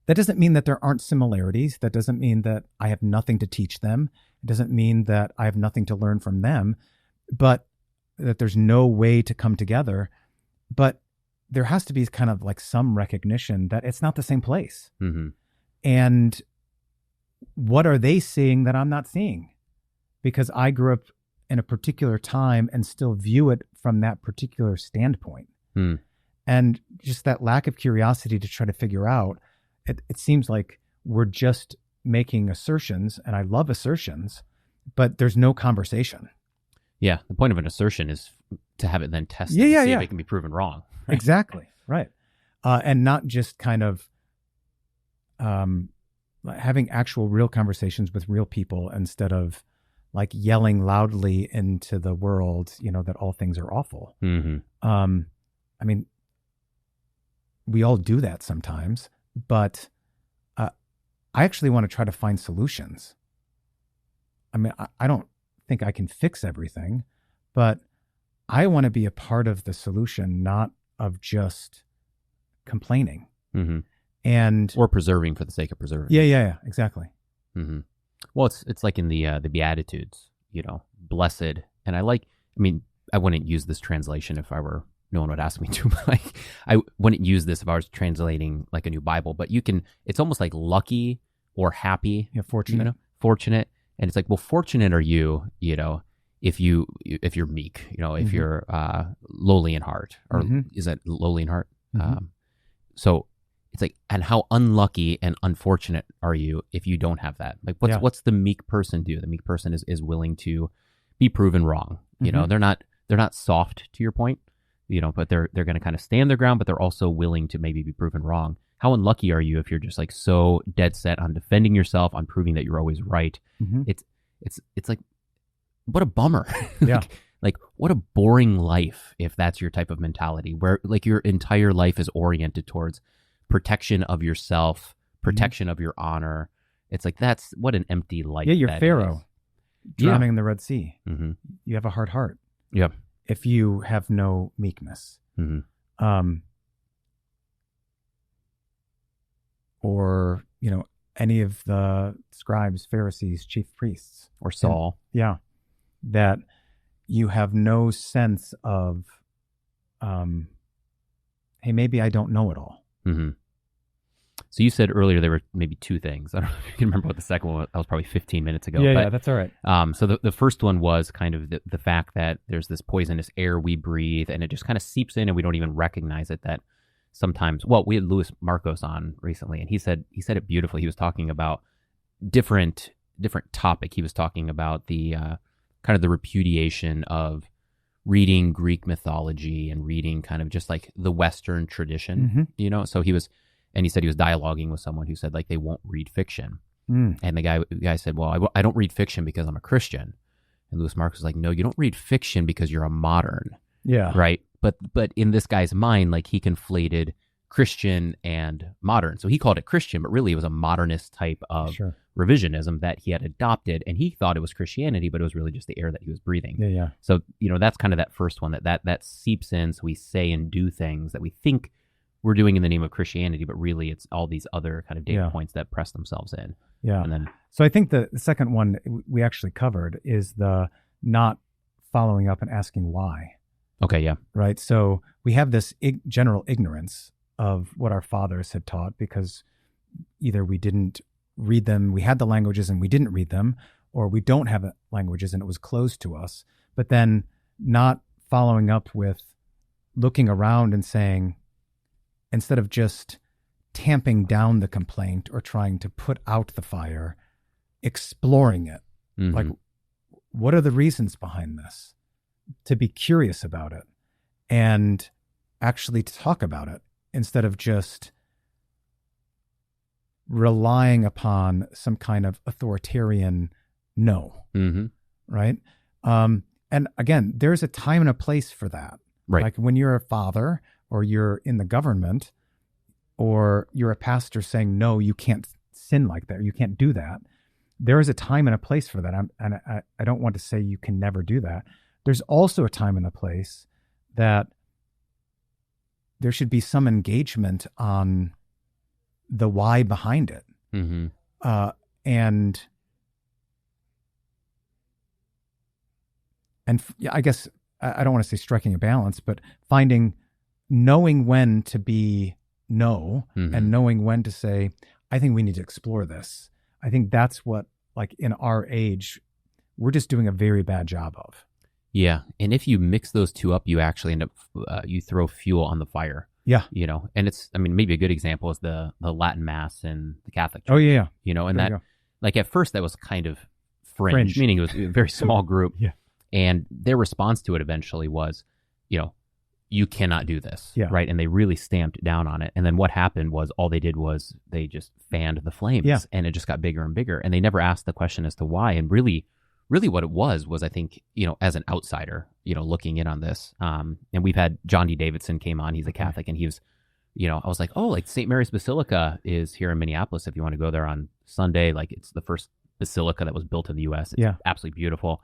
That doesn't mean that there aren't similarities. That doesn't mean that I have nothing to teach them. It doesn't mean that I have nothing to learn from them, but that there's no way to come together. but there has to be kind of like some recognition that it's not the same place. Mm-hmm. And what are they seeing that I'm not seeing? Because I grew up in a particular time and still view it from that particular standpoint. Mm. And just that lack of curiosity to try to figure out, it seems like we're just making assertions, and I love assertions, but there's no conversation. Yeah, the point of an assertion is to have it then tested Yeah, to see yeah. if it can be proven wrong. Right? Exactly, right. And not just kind of having actual real conversations with real people instead of like yelling loudly into the world, that all things are awful. Mm-hmm. I mean, we all do that sometimes, but I actually want to try to find solutions. I mean, I don't think I can fix everything, but I want to be a part of the solution, not of just complaining. Mm-hmm. And or preserving for the sake of preserving. Yeah, exactly. Mm-hmm. Well, it's like in the Beatitudes, blessed. And I wouldn't use this translation if no one would ask me to, but I wouldn't use this if I was translating like a new Bible, but it's almost like lucky or happy. Yeah, fortunate. Fortunate. And it's like, well, fortunate are you, if you're meek, if Mm-hmm. you're lowly in heart, or is that lowly in heart? Mm-hmm. So it's like, and how unlucky and unfortunate are you if you don't have that? Like, what's the meek person do? The meek person is willing to be proven wrong. Mm-hmm. They're not soft, to your point, but they're going to kind of stand their ground, but they're also willing to maybe be proven wrong. How unlucky are you if you're just like so dead set on defending yourself, on proving that you're always right? Mm-hmm. It's like, what a bummer. Yeah. Like what a boring life if that's your type of mentality, where like your entire life is oriented towards protection of yourself, protection of your honor. It's like, that's what an empty life. Yeah, you're that Pharaoh drowning in the Red Sea. Mm-hmm. You have a hard heart. Yep. If you have no meekness. Mm-hmm. Or, any of the scribes, Pharisees, chief priests. Or Saul. Yeah. That you have no sense of, hey, maybe I don't know it all. Mm-hmm. So you said earlier there were maybe two things. I don't know if you can remember what the second one was. That was probably 15 minutes ago. Yeah, that's all right. So the first one was kind of the fact that there's this poisonous air we breathe, and it just kind of seeps in, and we don't even recognize it. That sometimes, well, we had Louis Marcos on recently, and he said it beautifully. He was talking about different topic. He was talking about the kind of the repudiation of reading Greek mythology and reading kind of just like the Western tradition, So he said he was dialoguing with someone who said like they won't read fiction. And the guy said, well, I don't read fiction because I'm a Christian. And Louis Marcos was like, no, you don't read fiction because you're a modern. Yeah. Right. But in this guy's mind, like he conflated Christian and modern. So he called it Christian, but really it was a modernist type of revisionism that he had adopted, and he thought it was Christianity, but it was really just the air that he was breathing. Yeah. So, that's kind of that first one that seeps in. So we say and do things that we think we're doing in the name of Christianity, but really it's all these other kind of data points that press themselves in. Yeah. And then, so I think the second one we actually covered is the not following up and asking why. Okay. Yeah. Right. So we have this general ignorance of what our fathers had taught because either we didn't read them, we had the languages and we didn't read them, or we don't have the languages and it was closed to us. But then not following up with looking around and saying, instead of just tamping down the complaint or trying to put out the fire, exploring it. Mm-hmm. Like, what are the reasons behind this? To be curious about it and actually to talk about it instead of just relying upon some kind of authoritarian no. Mm-hmm. Right? And again, there's a time and a place for that. Right. Like when you're a father or you're in the government or you're a pastor saying, no, you can't sin like that. You can't do that. There is a time and a place for that. I don't want to say you can never do that. There's also a time and a place that there should be some engagement on the why behind it. Mm-hmm. And I guess I don't want to say striking a balance, but finding knowing when to be no Mm-hmm. and knowing when to say, I think we need to explore this. I think that's what, like in our age, we're just doing a very bad job of. Yeah. And if you mix those two up, you actually end up, you throw fuel on the fire. Yeah. And it's, I mean, maybe a good example is the Latin Mass in the Catholic Church. Oh, yeah. And There that, you go. like at first that was kind of fringe, meaning it was a very small group. Yeah. And their response to it eventually was, you cannot do this. Yeah. Right. And they really stamped down on it. And then what happened was all they did was they just fanned the flames, Yeah. and it just got bigger and bigger. And they never asked the question as to why. And really what it was I think, as an outsider, looking in on this. And we've had John D. Davidson came on, he's a Catholic, and he was, I was like, oh, like St. Mary's Basilica is here in Minneapolis. If you want to go there on Sunday, like it's the first basilica that was built in the U.S. It's absolutely beautiful.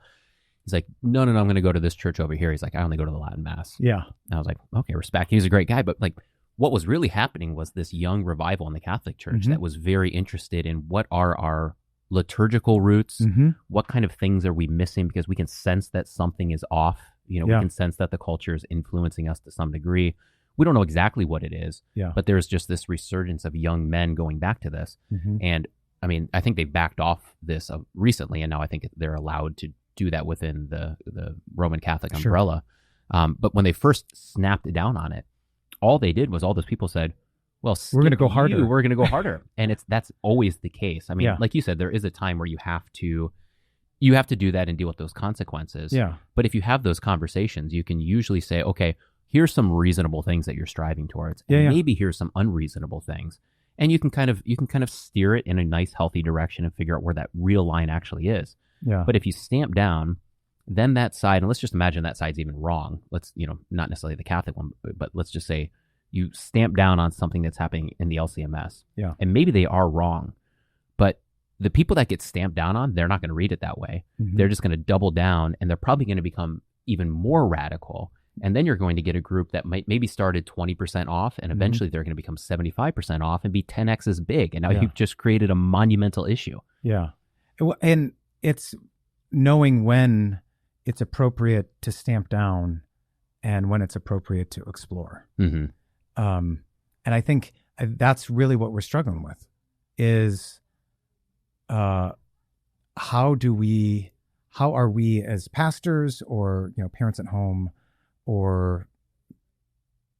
He's like, no, I'm going to go to this church over here. He's like, I only go to the Latin Mass. Yeah. And I was like, okay, respect. He was a great guy. But like what was really happening was this young revival in the Catholic Church Mm-hmm. that was very interested in what are our liturgical roots, Mm-hmm. what kind of things are we missing, because we can sense that something is off. We can sense that the culture is influencing us to some degree. We don't know exactly what it is, but there's just this resurgence of young men going back to this. Mm-hmm. And I mean, I think they backed off this recently, and now I think they're allowed to do that within the Roman Catholic umbrella. But when they first snapped down on it, all they did was all those people said, well, we're going to go harder. We're going to go harder. And that's always the case. I mean, like you said, there is a time where you have to do that and deal with those consequences. Yeah. But if you have those conversations, you can usually say, okay, here's some reasonable things that you're striving towards. And maybe here's some unreasonable things. And you can kind of steer it in a nice, healthy direction and figure out where that real line actually is. Yeah. But if you stamp down, then that side, and let's just imagine that side's even wrong. Let's, not necessarily the Catholic one, but let's just say you stamp down on something that's happening in the LCMS. Yeah. And maybe they are wrong, but the people that get stamped down on, they're not going to read it that way. Mm-hmm. They're just going to double down, and they're probably going to become even more radical. And then you're going to get a group that might maybe started 20% off, and eventually they're going to become 75% off and be 10x as big. And now you've just created a monumental issue. Yeah. And it's knowing when it's appropriate to stamp down and when it's appropriate to explore. Mm-hmm. And I think that's really what we're struggling with is how are we as pastors or, parents at home or,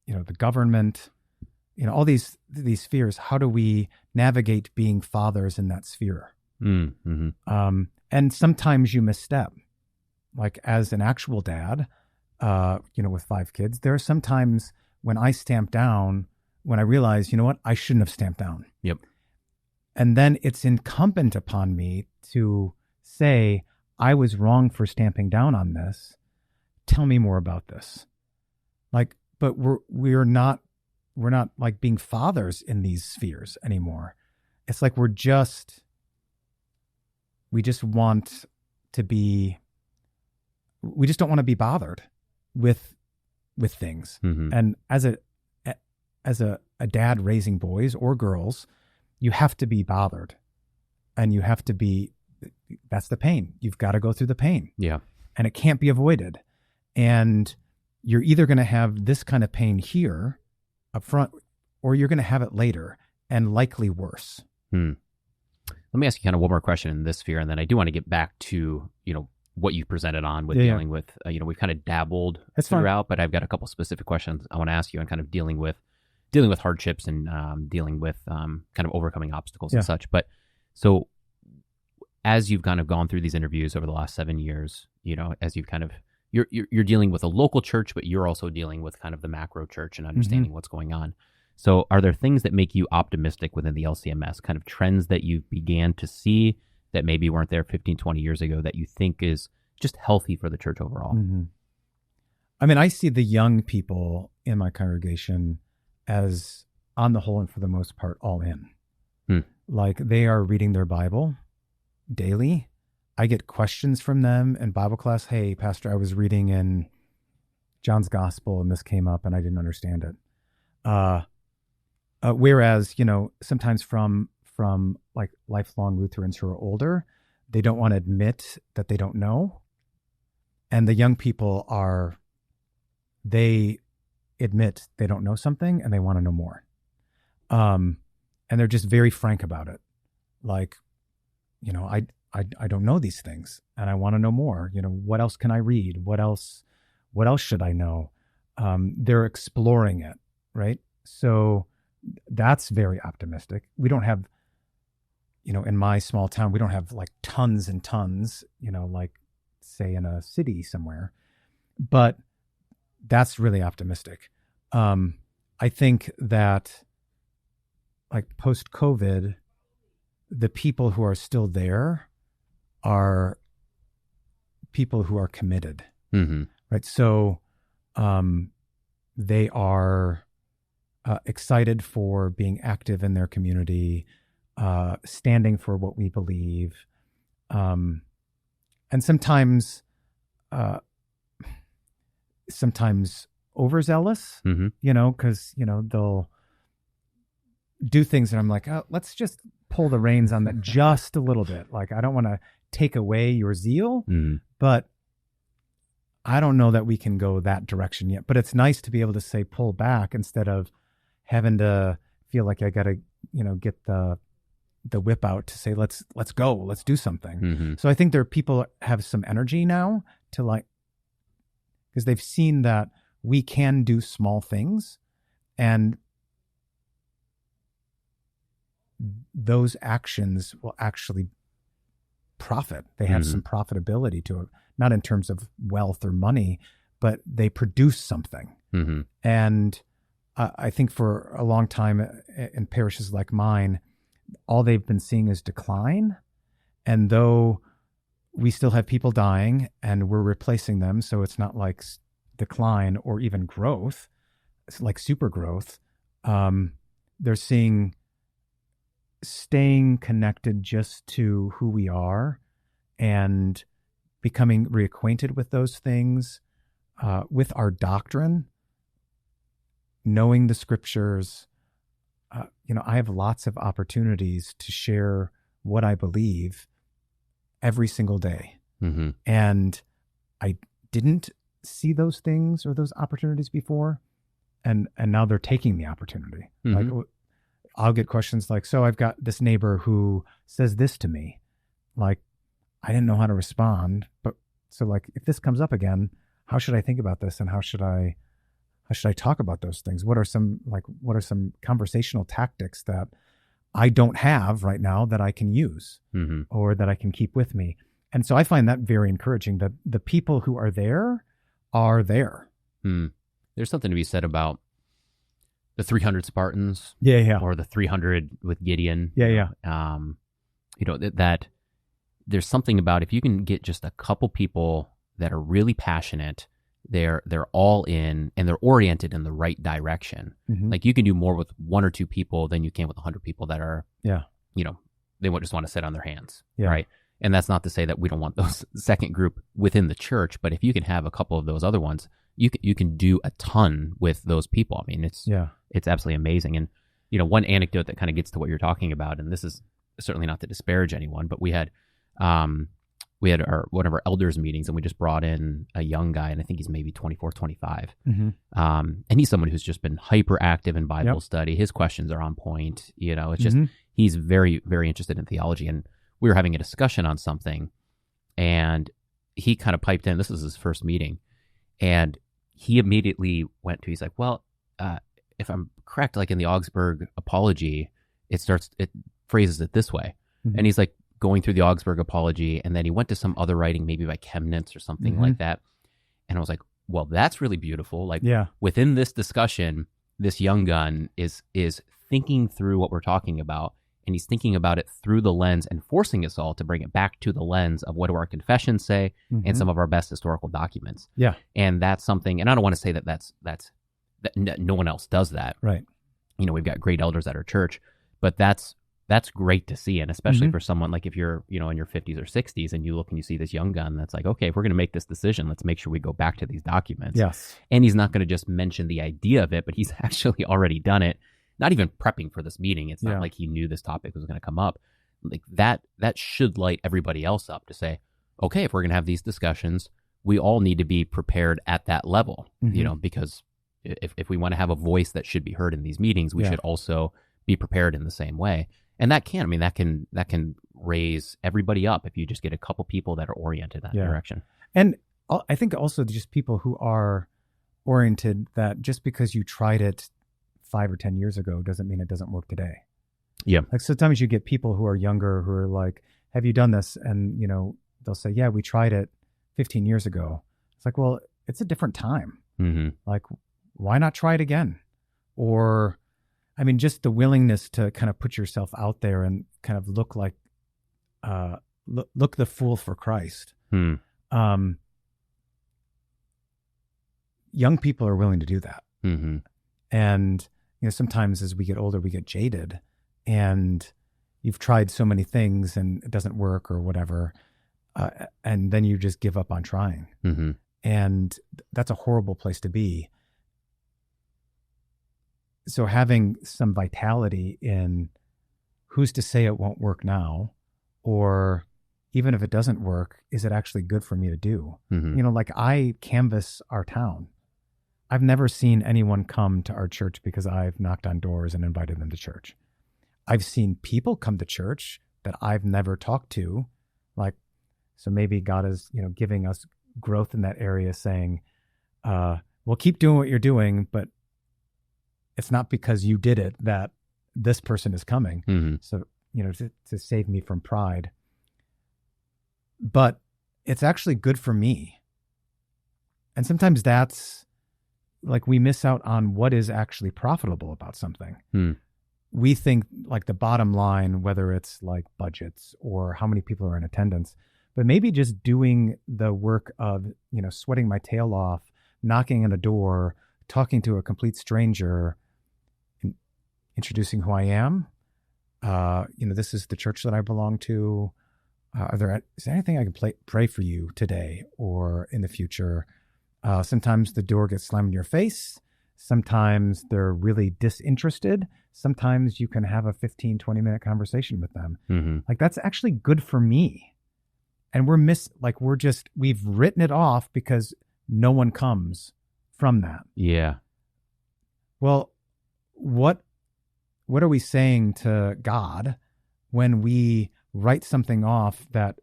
the government, all these spheres, how do we navigate being fathers in that sphere? Mm-hmm. And sometimes you misstep. Like as an actual dad, with 5 kids, there are sometimes when I stamp down, when I realize, I shouldn't have stamped down. Yep. And then it's incumbent upon me to say, I was wrong for stamping down on this. Tell me more about this. Like, but we're not like being fathers in these spheres anymore. It's like we just want to be, we just don't want to be bothered with things. Mm-hmm. And as a dad raising boys or girls, you have to be bothered, and you have to be, that's the pain. You've got to go through the pain. Yeah. And it can't be avoided. And you're either going to have this kind of pain here up front, or you're going to have it later and likely worse. Let me ask you kind of one more question in this sphere, and then I do want to get back to, what you presented on with dealing with, we've kind of dabbled throughout, but I've got a couple specific questions I want to ask you on kind of dealing with hardships and dealing with kind of overcoming obstacles and such. But so as you've kind of gone through these interviews over the last 7 years, as you've kind of, you're dealing with a local church, but you're also dealing with kind of the macro church and understanding what's going on. So are there things that make you optimistic within the LCMS, kind of trends that you began to see that maybe weren't there 15, 20 years ago that you think is just healthy for the church overall? Mm-hmm. I mean, I see the young people in my congregation as, on the whole and for the most part, all in. Like they are reading their Bible daily. I get questions from them in Bible class. Hey, Pastor, I was reading in John's Gospel and this came up and I didn't understand it. Whereas, sometimes from like lifelong Lutherans who are older, they don't want to admit that they don't know. And the young people admit they don't know something and they want to know more. And they're just very frank about it. Like, I don't know these things and I want to know more. What else can I read? What else should I know? They're exploring it, right? So that's very optimistic. We don't have, in my small town, we don't have like tons and tons, like say in a city somewhere, but that's really optimistic. I think that like post-COVID, the people who are still there are people who are committed, right? So they are excited for being active in their community, standing for what we believe, and sometimes overzealous, because they'll do things and I'm like, oh, let's just pull the reins on that just a little bit. Like, I don't want to take away your zeal, but I don't know that we can go that direction yet. But it's nice to be able to say pull back instead of having to feel like I got to, get the whip out to say, let's go, let's do something. So I think there are people have some energy now to like, because they've seen that we can do small things and those actions will actually profit. They have some profitability to it, not in terms of wealth or money, but they produce something. And I think for a long time in parishes like mine, all they've been seeing is decline. And though we still have people dying and we're replacing them, so it's not like decline or even growth, it's like super growth. They're seeing staying connected just to who we are and becoming reacquainted with those things, with our doctrine, knowing the scriptures. I have lots of opportunities to share what I believe every single day. And I didn't see those things or those opportunities before. And now they're taking the opportunity. Like, I'll get questions like, so I've got this neighbor who says this to me. Like, I didn't know how to respond, but so like, if this comes up again, how should I think about this? And how should I talk about those things? What are some conversational tactics that I don't have right now that I can use or that I can keep with me? And so I find that very encouraging that the people who are there are there. There's something to be said about the 300 Spartans, or the 300 with Gideon. That there's something about if you can get just a couple people that are really passionate, they're all in and they're oriented in the right direction. Like, you can do more with one or two people than you can with 100 people that are, they just want to sit on their hands, right? And that's not to say that we don't want those second group within the church, but if you can have a couple of those other ones, you can do a ton with those people. I mean, it's absolutely amazing. And one anecdote that kind of gets to what you're talking about, and this is certainly not to disparage anyone, but we had one of our elders meetings, and we just brought in a young guy, and I think he's maybe 24, 25. And he's someone who's just been hyper active in Bible study. His questions are on point. It's just he's very, very interested in theology, and we were having a discussion on something, and he kind of piped in. This is his first meeting, and he immediately he's like, well, if I'm correct, like in the Augsburg Apology, it phrases it this way. And he's like going through the Augsburg Apology, and then he went to some other writing, maybe by Chemnitz or something like that. And I was like, well, that's really beautiful. Like, within this discussion, this young gun is thinking through what we're talking about, and he's thinking about it through the lens and forcing us all to bring it back to the lens of what do our confessions say and some of our best historical documents. And that's something, and I don't want to say that no one else does that. Right. We've got great elders at our church, but that's great to see. And especially for someone like if you're, in your 50s or 60s and you look and you see this young gun, that's like, okay, if we're going to make this decision, let's make sure we go back to these documents. Yes. And he's not going to just mention the idea of it, but he's actually already done it. Not even prepping for this meeting. It's not like he knew this topic was going to come up. Like that should light everybody else up to say, okay, if we're going to have these discussions, we all need to be prepared at that level, because if we want to have a voice that should be heard in these meetings, we should also be prepared in the same way. And that can raise everybody up if you just get a couple people that are oriented in that direction. And I think also just people who are oriented, that just because you tried it 5 or 10 years ago doesn't mean it doesn't work today. Yeah. Like sometimes you get people who are younger who are like, have you done this? And, they'll say, yeah, we tried it 15 years ago. It's like, well, it's a different time. Mm-hmm. Like, why not try it again? Or, just the willingness to kind of put yourself out there and kind of look like, look the fool for Christ. Young people are willing to do that. Mm-hmm. And, sometimes as we get older, we get jaded, and you've tried so many things and it doesn't work or whatever. And then you just give up on trying. Mm-hmm. And that's a horrible place to be. So having some vitality in who's to say it won't work now, or even if it doesn't work, is it actually good for me to do? Mm-hmm. Like I canvass our town. I've never seen anyone come to our church because I've knocked on doors and invited them to church. I've seen people come to church that I've never talked to. So maybe God is, giving us growth in that area, saying, well, keep doing what you're doing, but it's not because you did it that this person is coming. Mm-hmm. So, to save me from pride. But it's actually good for me. And sometimes that's like we miss out on what is actually profitable about something. We think like the bottom line, whether it's like budgets or how many people are in attendance, but maybe just doing the work of, sweating my tail off, knocking on a door, talking to a complete stranger, introducing who I am. This is the church that I belong to. Is there anything I can pray for you today or in the future? Sometimes the door gets slammed in your face. Sometimes they're really disinterested. Sometimes you can have a 15, 20-minute conversation with them. Mm-hmm. Like that's actually good for me. And we've written it off because no one comes from that. Yeah. Well, what are we saying to God when we write something off that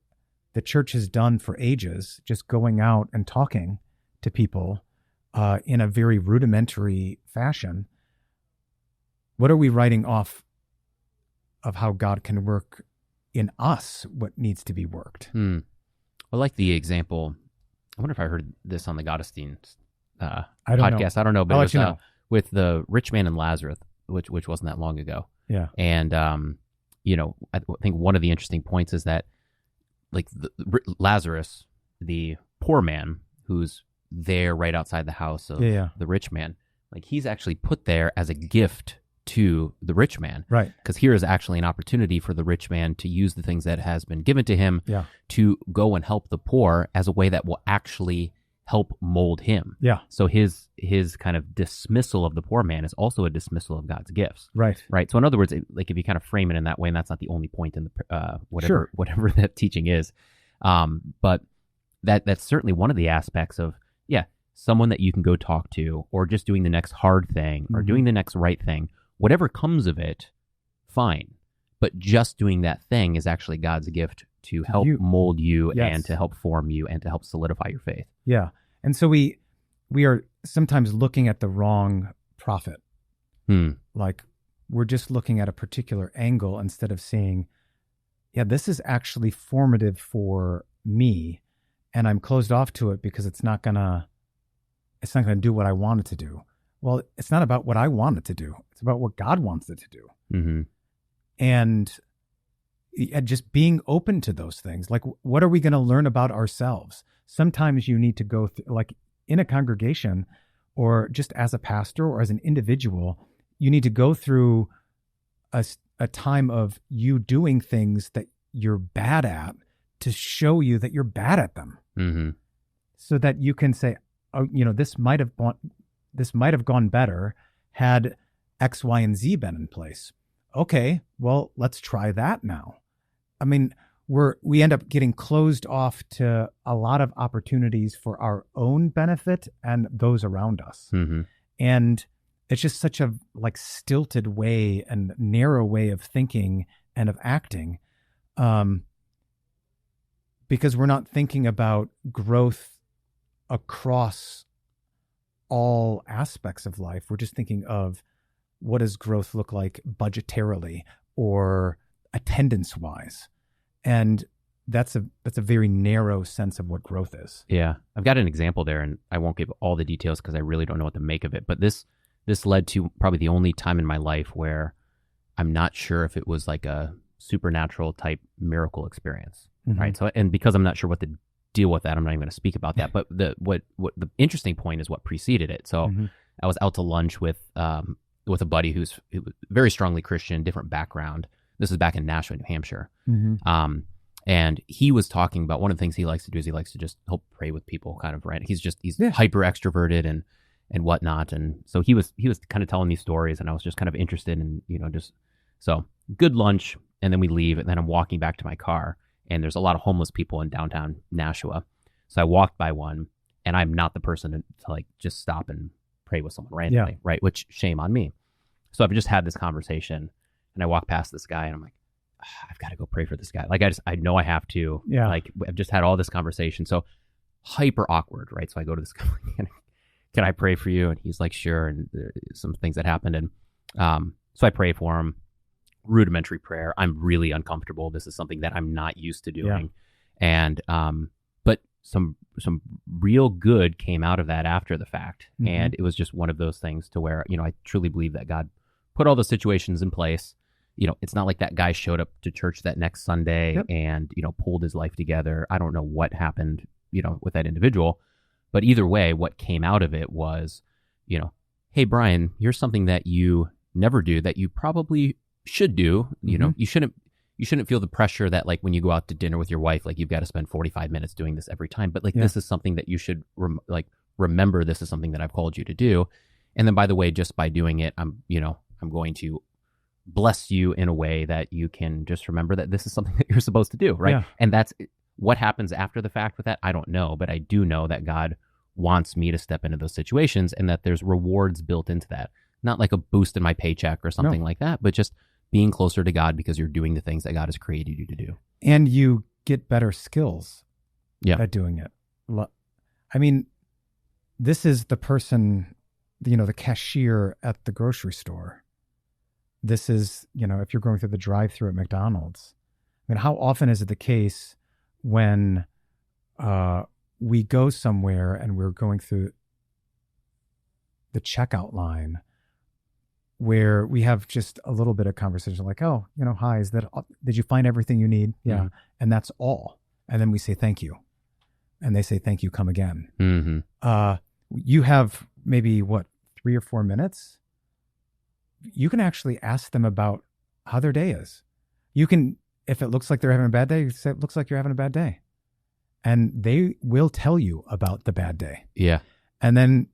the church has done for ages, just going out and talking to people in a very rudimentary fashion? What are we writing off of how God can work in us what needs to be worked? I like the example. I wonder if I heard this on the Goddestin podcast. I don't know, but it was with the rich man and Lazarus, which wasn't that long ago. Yeah. And, I think one of the interesting points is that like Lazarus, the poor man who's there right outside the house of the rich man, like he's actually put there as a gift to the rich man. Right. Because here is actually an opportunity for the rich man to use the things that has been given to him to go and help the poor as a way that will actually help mold him. Yeah. So his kind of dismissal of the poor man is also a dismissal of God's gifts. Right. Right. So in other words, like if you kind of frame it in that way, and that's not the only point in the whatever that teaching is, but that's certainly one of the aspects of someone that you can go talk to, or just doing the next hard thing, or doing the next right thing. Whatever comes of it, fine. But just doing that thing is actually God's gift to help mold you and to help form you and to help solidify your faith. Yeah. And so we are sometimes looking at the wrong prophet. Like we're just looking at a particular angle instead of seeing, this is actually formative for me, and I'm closed off to it because it's not gonna do what I want it to do. Well, it's not about what I want it to do. It's about what God wants it to do. Mm-hmm. And just being open to those things. Like, what are we going to learn about ourselves? Sometimes you need to go through, like in a congregation or just as a pastor or as an individual, you need to go through a time of you doing things that you're bad at to show you that you're bad at them. Mm-hmm. So that you can say, oh, this might have gone better had X, Y, and Z been in place. Okay, well, let's try that now. I mean, we end up getting closed off to a lot of opportunities for our own benefit and those around us. Mm-hmm. And it's just such a like stilted way and narrow way of thinking and of acting, because we're not thinking about growth across all aspects of life. We're just thinking of what does growth look like budgetarily or attendance wise. And that's a very narrow sense of what growth is. Yeah. I've got an example there, and I won't give all the details because I really don't know what to make of it. But this led to probably the only time in my life where I'm not sure if it was like a supernatural type miracle experience, right? So, and because I'm not sure what to deal with that, I'm not even going to speak about that. But the interesting point is what preceded it. So I was out to lunch with a buddy who's very strongly Christian, different background. This is back in Nashville, New Hampshire. And he was talking about one of the things he likes to do is he likes to just help pray with people, kind of, right? He's hyper extroverted and whatnot. And so he was kind of telling these stories, and I was just kind of interested in, so good lunch. And then we leave, and then I'm walking back to my car, and there's a lot of homeless people in downtown Nashua. So I walked by one, and I'm not the person to like just stop and pray with someone randomly, right? Which shame on me. So I've just had this conversation, and I walk past this guy, and I'm like, I've got to go pray for this guy. Like I know I have to. Yeah. Like I've just had all this conversation, so hyper awkward, right? So I go to this guy, can I pray for you? And he's like, sure. And some things that happened, and so I pray for him. Rudimentary prayer. I'm really uncomfortable. This is something that I'm not used to doing, and but some real good came out of that after the fact, and it was just one of those things to where I truly believe that God put all those situations in place. It's not like that guy showed up to church that next Sunday and, pulled his life together. I don't know what happened, with that individual, but either way, what came out of it was, hey, Brian, here's something that you never do that you probably should do. You shouldn't feel the pressure that like when you go out to dinner with your wife, like you've got to spend 45 minutes doing this every time. But like, this is something that you should remember. This is something that I've called you to do. And then by the way, just by doing it, I'm going to bless you in a way that you can just remember that this is something that you're supposed to do, right? Yeah. And that's what happens after the fact with that. I don't know, but I do know that God wants me to step into those situations and that there's rewards built into that. Not like a boost in my paycheck or something like that, but just being closer to God because you're doing the things that God has created you to do. And you get better skills at doing it. I mean, this is the person, the cashier at the grocery store. This is, if you're going through the drive-thru at McDonald's. I mean, how often is it the case when we go somewhere and we're going through the checkout line where we have just a little bit of conversation like, oh, hi, did you find everything you need? Yeah. Mm-hmm. And that's all. And then we say, thank you. And they say, thank you, come again. Mm-hmm. You have maybe 3 or 4 minutes. You can actually ask them about how their day is. You can, if it looks like they're having a bad day, you say, it looks like you're having a bad day. And they will tell you about the bad day. Yeah. And then,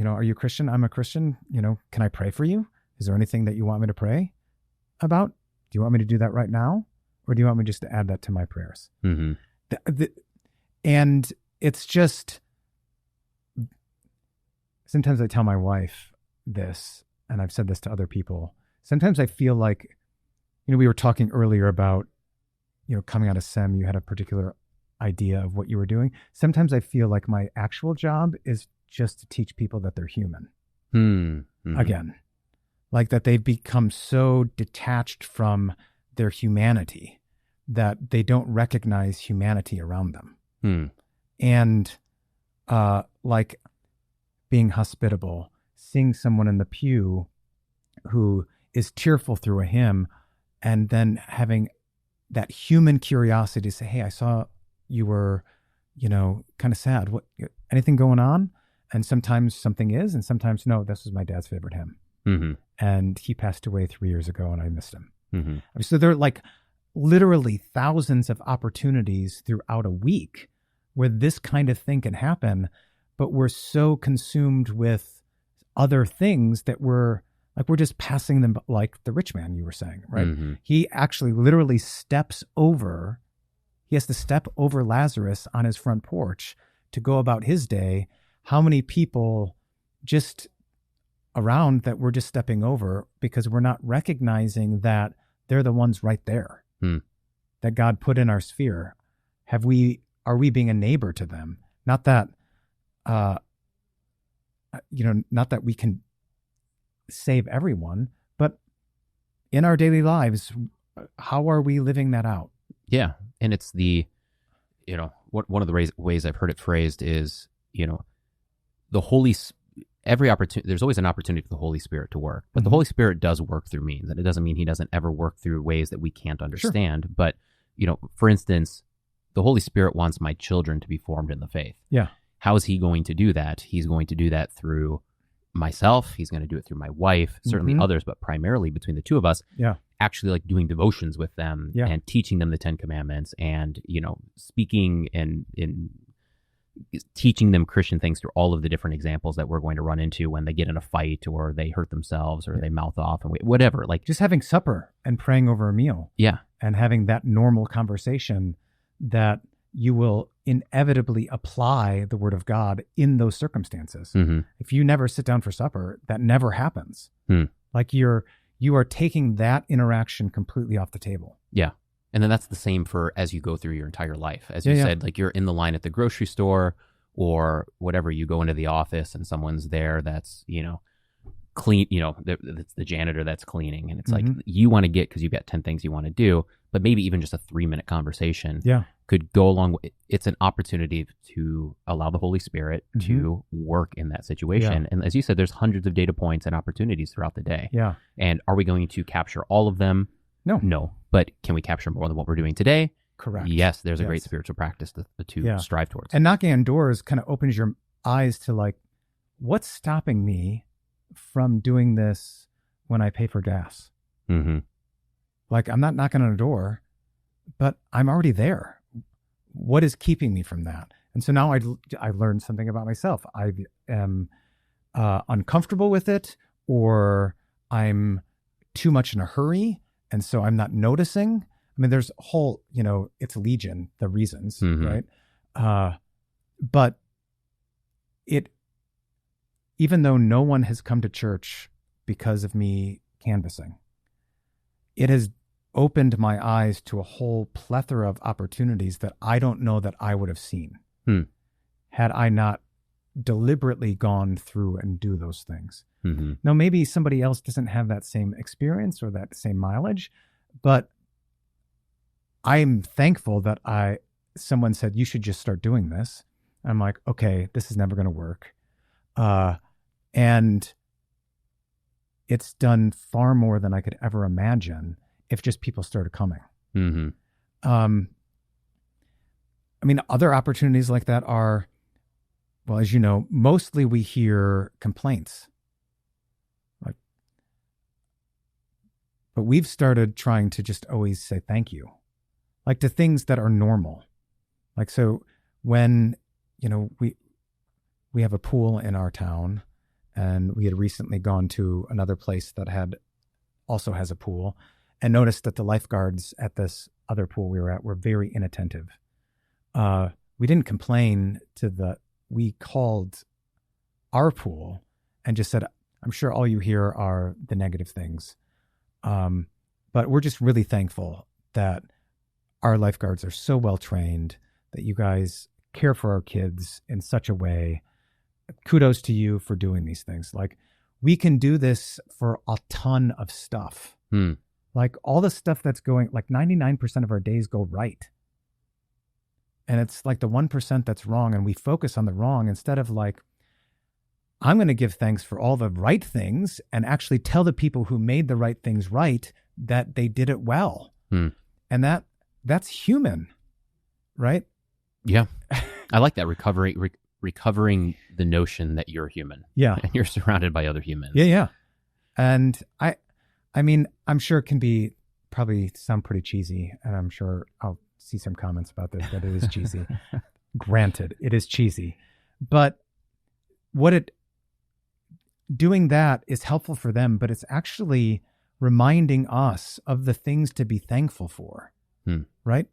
are you a Christian? I'm a Christian. Can I pray for you? Is there anything that you want me to pray about? Do you want me to do that right now? Or do you want me just to add that to my prayers? Mm-hmm. And it's just, sometimes I tell my wife this, and I've said this to other people. Sometimes I feel like, we were talking earlier about, coming out of SEM, you had a particular idea of what you were doing. Sometimes I feel like my actual job is just to teach people that they're human. Mm-hmm. Again, like that they've become so detached from their humanity that they don't recognize humanity around them. And like being hospitable, seeing someone in the pew who is tearful through a hymn, and then having that human curiosity to say, hey, I saw you were, kind of sad. What, anything going on? And sometimes something is, and sometimes no, this was my dad's favorite hymn. Mm-hmm. And he passed away 3 years ago and I missed him. Mm-hmm. So there are like literally thousands of opportunities throughout a week where this kind of thing can happen, but we're so consumed with other things that we're just passing them, like the rich man you were saying, right? Mm-hmm. He actually literally he has to step over Lazarus on his front porch to go about his day. How many people just around that we're just stepping over because we're not recognizing that they're the ones right there that God put in our sphere. Are we being a neighbor to them? Not that, not that we can save everyone, but in our daily lives, how are we living that out? Yeah. And it's one of the ways I've heard it phrased is, every opportunity, there's always an opportunity for the Holy Spirit to work, but the Holy Spirit does work through means, and it doesn't mean he doesn't ever work through ways that we can't understand. Sure. But, for instance, the Holy Spirit wants my children to be formed in the faith. Yeah. How is he going to do that? He's going to do that through myself. He's going to do it through my wife, certainly others, but primarily between the two of us. Yeah. Actually like doing devotions with them and teaching them the 10 Commandments and, speaking and teaching them Christian things through all of the different examples that we're going to run into when they get in a fight or they hurt themselves or they mouth off and whatever. Like just having supper and praying over a meal. Yeah. And having that normal conversation that you will inevitably apply the word of God in those circumstances. Mm-hmm. If you never sit down for supper, that never happens. Like you are taking that interaction completely off the table. Yeah. And then that's the same for as you go through your entire life. As you said, like you're in the line at the grocery store or whatever, you go into the office and someone's there that's, clean, it's the janitor that's cleaning. And it's like you want to get, because you've got 10 things you want to do, but maybe even just a 3-minute conversation could go along. It's an opportunity to allow the Holy Spirit to work in that situation. Yeah. And as you said, there's hundreds of data points and opportunities throughout the day. Yeah. And are we going to capture all of them? No. But can we capture more than what we're doing today? Correct. Yes, there's a great spiritual practice to strive towards. And knocking on doors kind of opens your eyes to like, what's stopping me from doing this when I pay for gas? Mm-hmm. Like, I'm not knocking on a door, but I'm already there. What is keeping me from that? And so now I learned something about myself. I am uncomfortable with it, or I'm too much in a hurry, and so I'm not noticing. I mean, there's a whole, it's legion, the reasons, right? But even though no one has come to church because of me canvassing, it has opened my eyes to a whole plethora of opportunities that I don't know that I would have seen had I not deliberately gone through and do those things. Mm-hmm. Now, maybe somebody else doesn't have that same experience or that same mileage, but I'm thankful that someone said, you should just start doing this. I'm like, okay, this is never going to work. And it's done far more than I could ever imagine if just people started coming. Mm-hmm. I mean, other opportunities like that are, well, as you know, mostly we hear complaints. But we've started trying to just always say thank you, like to things that are normal. Like, so when, we have a pool in our town, and we had recently gone to another place that also has a pool, and noticed that the lifeguards at this other pool we were at were very inattentive. We didn't complain we called our pool and just said, I'm sure all you hear are the negative things. But we're just really thankful that our lifeguards are so well trained, that you guys care for our kids in such a way. Kudos to you for doing these things. Like, we can do this for a ton of stuff. Like all the stuff that's going, like 99% of our days go right. And it's like the 1% that's wrong, and we focus on the wrong instead of like, I'm going to give thanks for all the right things and actually tell the people who made the right things right that they did it well. And that's human, right? Yeah. I like that recovering the notion that you're human. Yeah. And you're surrounded by other humans. Yeah. And I mean, I'm sure it can probably sound pretty cheesy, and I'm sure I'll see some comments about this, that it is cheesy. Granted, it is cheesy, but doing that is helpful for them, but it's actually reminding us of the things to be thankful for, right?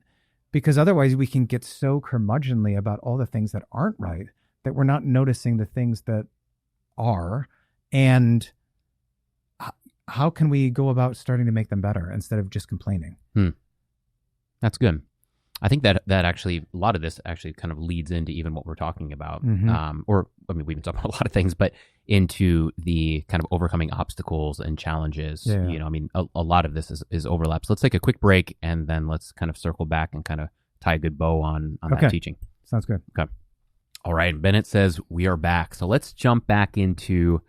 Because otherwise we can get so curmudgeonly about all the things that aren't right that we're not noticing the things that are, and how can we go about starting to make them better instead of just complaining? That's good. I think that actually, a lot of this actually kind of leads into even what we're talking about. We've been talking about a lot of things, but into the kind of overcoming obstacles and challenges. Yeah. A lot of this is overlap. So let's take a quick break, and then let's kind of circle back and kind of tie a good bow on that teaching. Sounds good. Okay. All right. Bennett says we are back. So let's jump back into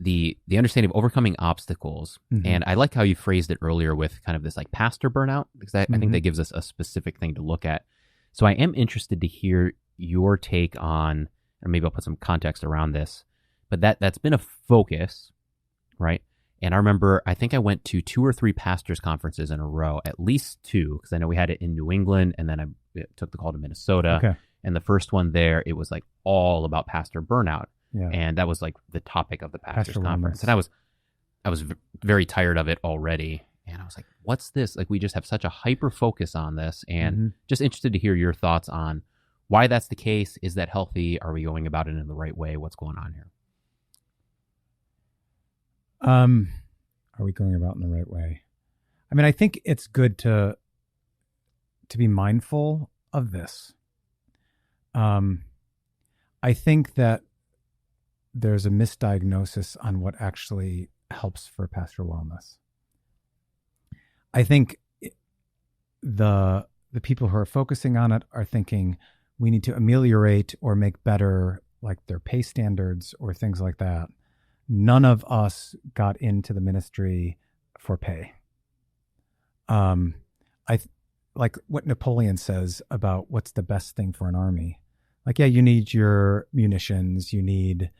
the understanding of overcoming obstacles. And I like how you phrased it earlier with kind of this like pastor burnout, because I think that gives us a specific thing to look at. So I am interested to hear your take on, and maybe I'll put some context around this, but that's been a focus, right? And I remember, I think I went to 2 or 3 pastors' conferences in a row, at least 2, because I know we had it in New England, and then I took the call to Minnesota. Okay. And the first one there, it was like all about pastor burnout. Yeah. And that was like the topic of the pastors' Pastoral conference. wellness. And I was very tired of it already. And I was like, what's this? Like, we just have such a hyper focus on this, and just interested to hear your thoughts on why that's the case. Is that healthy? Are we going about it in the right way? What's going on here? Are we going about it in the right way? I mean, I think it's good to be mindful of this. I think that there's a misdiagnosis on what actually helps for pastoral wellness. I think the people who are focusing on it are thinking we need to ameliorate or make better like their pay standards or things like that. None of us got into the ministry for pay. Like what Napoleon says about what's the best thing for an army. Like, yeah, you need your munitions, you need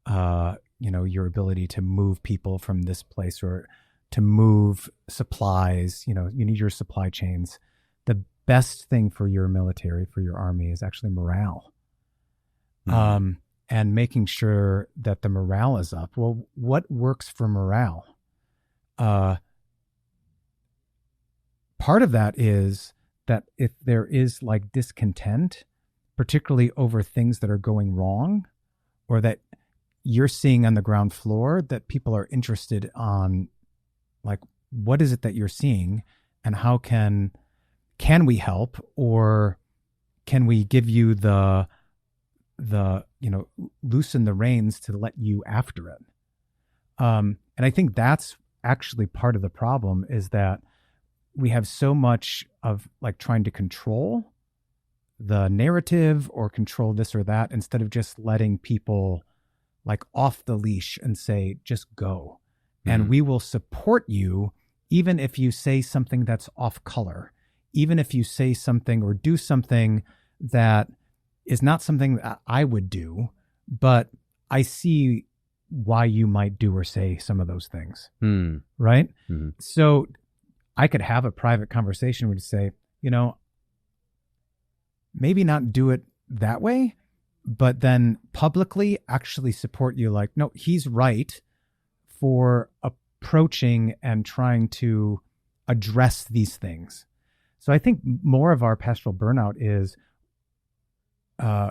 your ability to move people from this place or to move supplies, you need your supply chains. The best thing for your military, for your army, is actually morale. And making sure that the morale is up. Well, what works for morale? Part of that is that if there is like discontent, particularly over things that are going wrong, or that you're seeing on the ground floor, that people are interested on, like, what is it that you're seeing, and how can we help, or can we give you the loosen the reins to let you after it? And I think that's actually part of the problem, is that we have so much of like trying to control the narrative or control this or that, instead of just letting people like off the leash and say, just go. And we will support you even if you say something that's off color, even if you say something or do something that is not something that I would do, but I see why you might do or say some of those things. Right? So I could have a private conversation where you say, maybe not do it that way, but then publicly actually support you. Like, no, he's right for approaching and trying to address these things. So I think more of our pastoral burnout is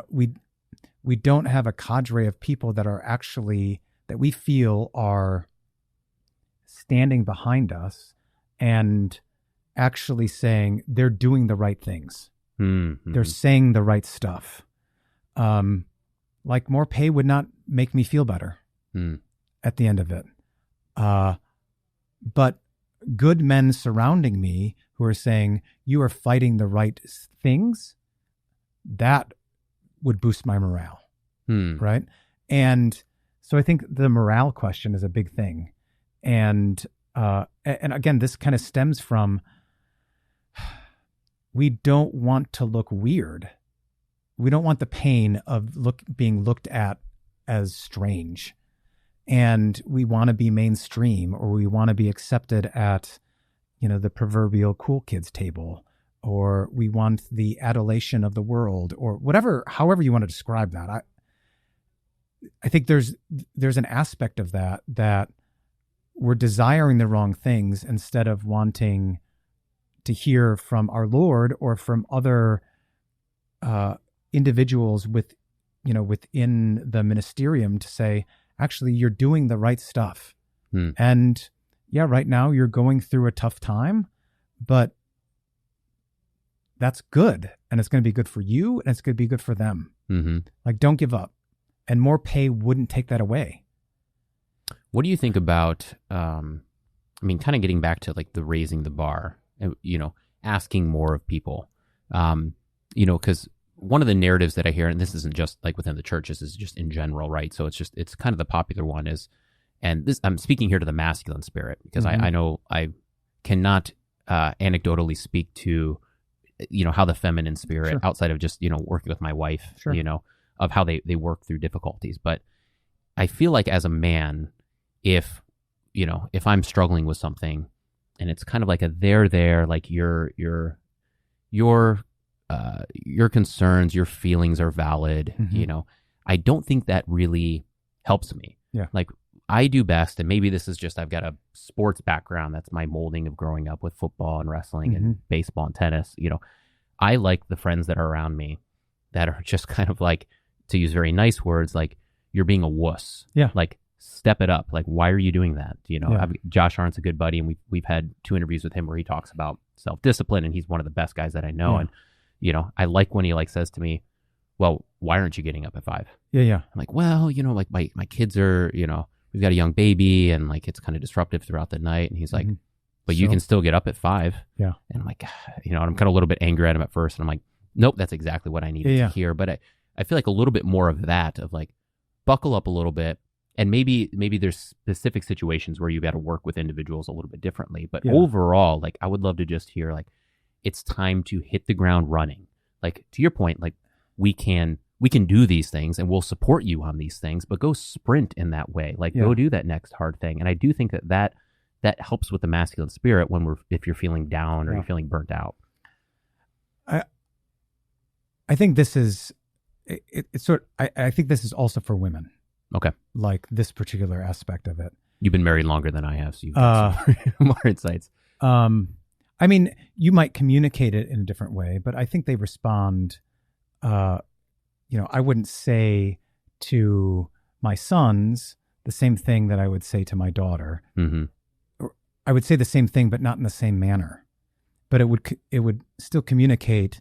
we don't have a cadre of people that are actually, that we feel are standing behind us and actually saying they're doing the right things. They're saying the right stuff. Like, more pay would not make me feel better at the end of it. But good men surrounding me who are saying you are fighting the right things, that would boost my morale. Right. And so I think the morale question is a big thing. And again, this kind of stems from, we don't want to look weird. We don't want the pain of being looked at as strange. And we want to be mainstream, or we want to be accepted at, the proverbial cool kids table, or we want the adulation of the world, or whatever, however you want to describe that. I think there's an aspect of that we're desiring the wrong things instead of wanting to hear from our Lord or from other individuals with within the ministerium to say, actually, you're doing the right stuff. And yeah, right now you're going through a tough time, but that's good. And it's going to be good for you, and it's going to be good for them. Like, don't give up. And more pay wouldn't take that away. What do you think about, kind of getting back to like the raising the bar, asking more of people, because one of the narratives that I hear, and this isn't just like within the church, this is just in general, right? So it's kind of the popular one is, and this, I'm speaking here to the masculine spirit, because I know I cannot anecdotally speak to, how the feminine spirit outside of just, working with my wife, of how they work through difficulties. But I feel like as a man, if I'm struggling with something and it's kind of like a there, like your concerns, your feelings are valid, I don't think that really helps me. Yeah. Like, I do best, and maybe this is just, I've got a sports background. That's my molding of growing up with football and wrestling and baseball and tennis. I like the friends that are around me that are just kind of like, to use very nice words, like, you're being a wuss. Yeah. Like, step it up. Like, why are you doing that? Josh Arndt's a good buddy, and we've had 2 interviews with him where he talks about self-discipline, and he's one of the best guys that I know. And, I like when he like says to me, well, why aren't you getting up at 5? Yeah. I'm like, well, like my kids are, we've got a young baby, and like, it's kind of disruptive throughout the night. And he's like, but you can still get up at 5. Yeah. And I'm like, and I'm kind of a little bit angry at him at first. And I'm like, nope, that's exactly what I needed to hear. But I feel like a little bit more of that, of like, buckle up a little bit. And maybe there's specific situations where you've got to work with individuals a little bit differently. But overall, like, I would love to just hear, like, it's time to hit the ground running. Like, to your point, like, we can do these things, and we'll support you on these things, but go sprint in that way. Like, go do that next hard thing. And I do think that helps with the masculine spirit if you're feeling down or you're feeling burnt out. I think this is I think this is also for women. Okay. Like, this particular aspect of it. You've been married longer than I have, so you've got some more insights. You might communicate it in a different way, but I think they respond. I wouldn't say to my sons the same thing that I would say to my daughter. I would say the same thing, but not in the same manner. But it would still communicate,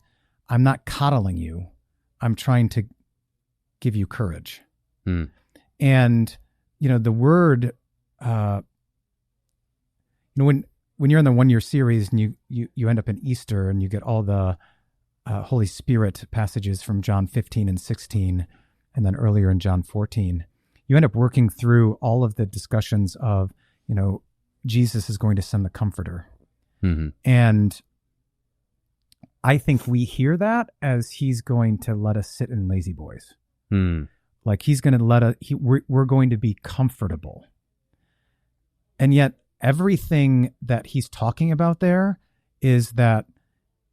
I'm not coddling you. I'm trying to give you courage. And, the word, when you're in the 1 year series and you end up in Easter and you get all the Holy Spirit passages from John 15 and 16, and then earlier in John 14, you end up working through all of the discussions of, Jesus is going to send the Comforter. And I think we hear that as he's going to let us sit in lazy boys. Like, he's going to let us, we're going to be comfortable. And yet everything that he's talking about there is that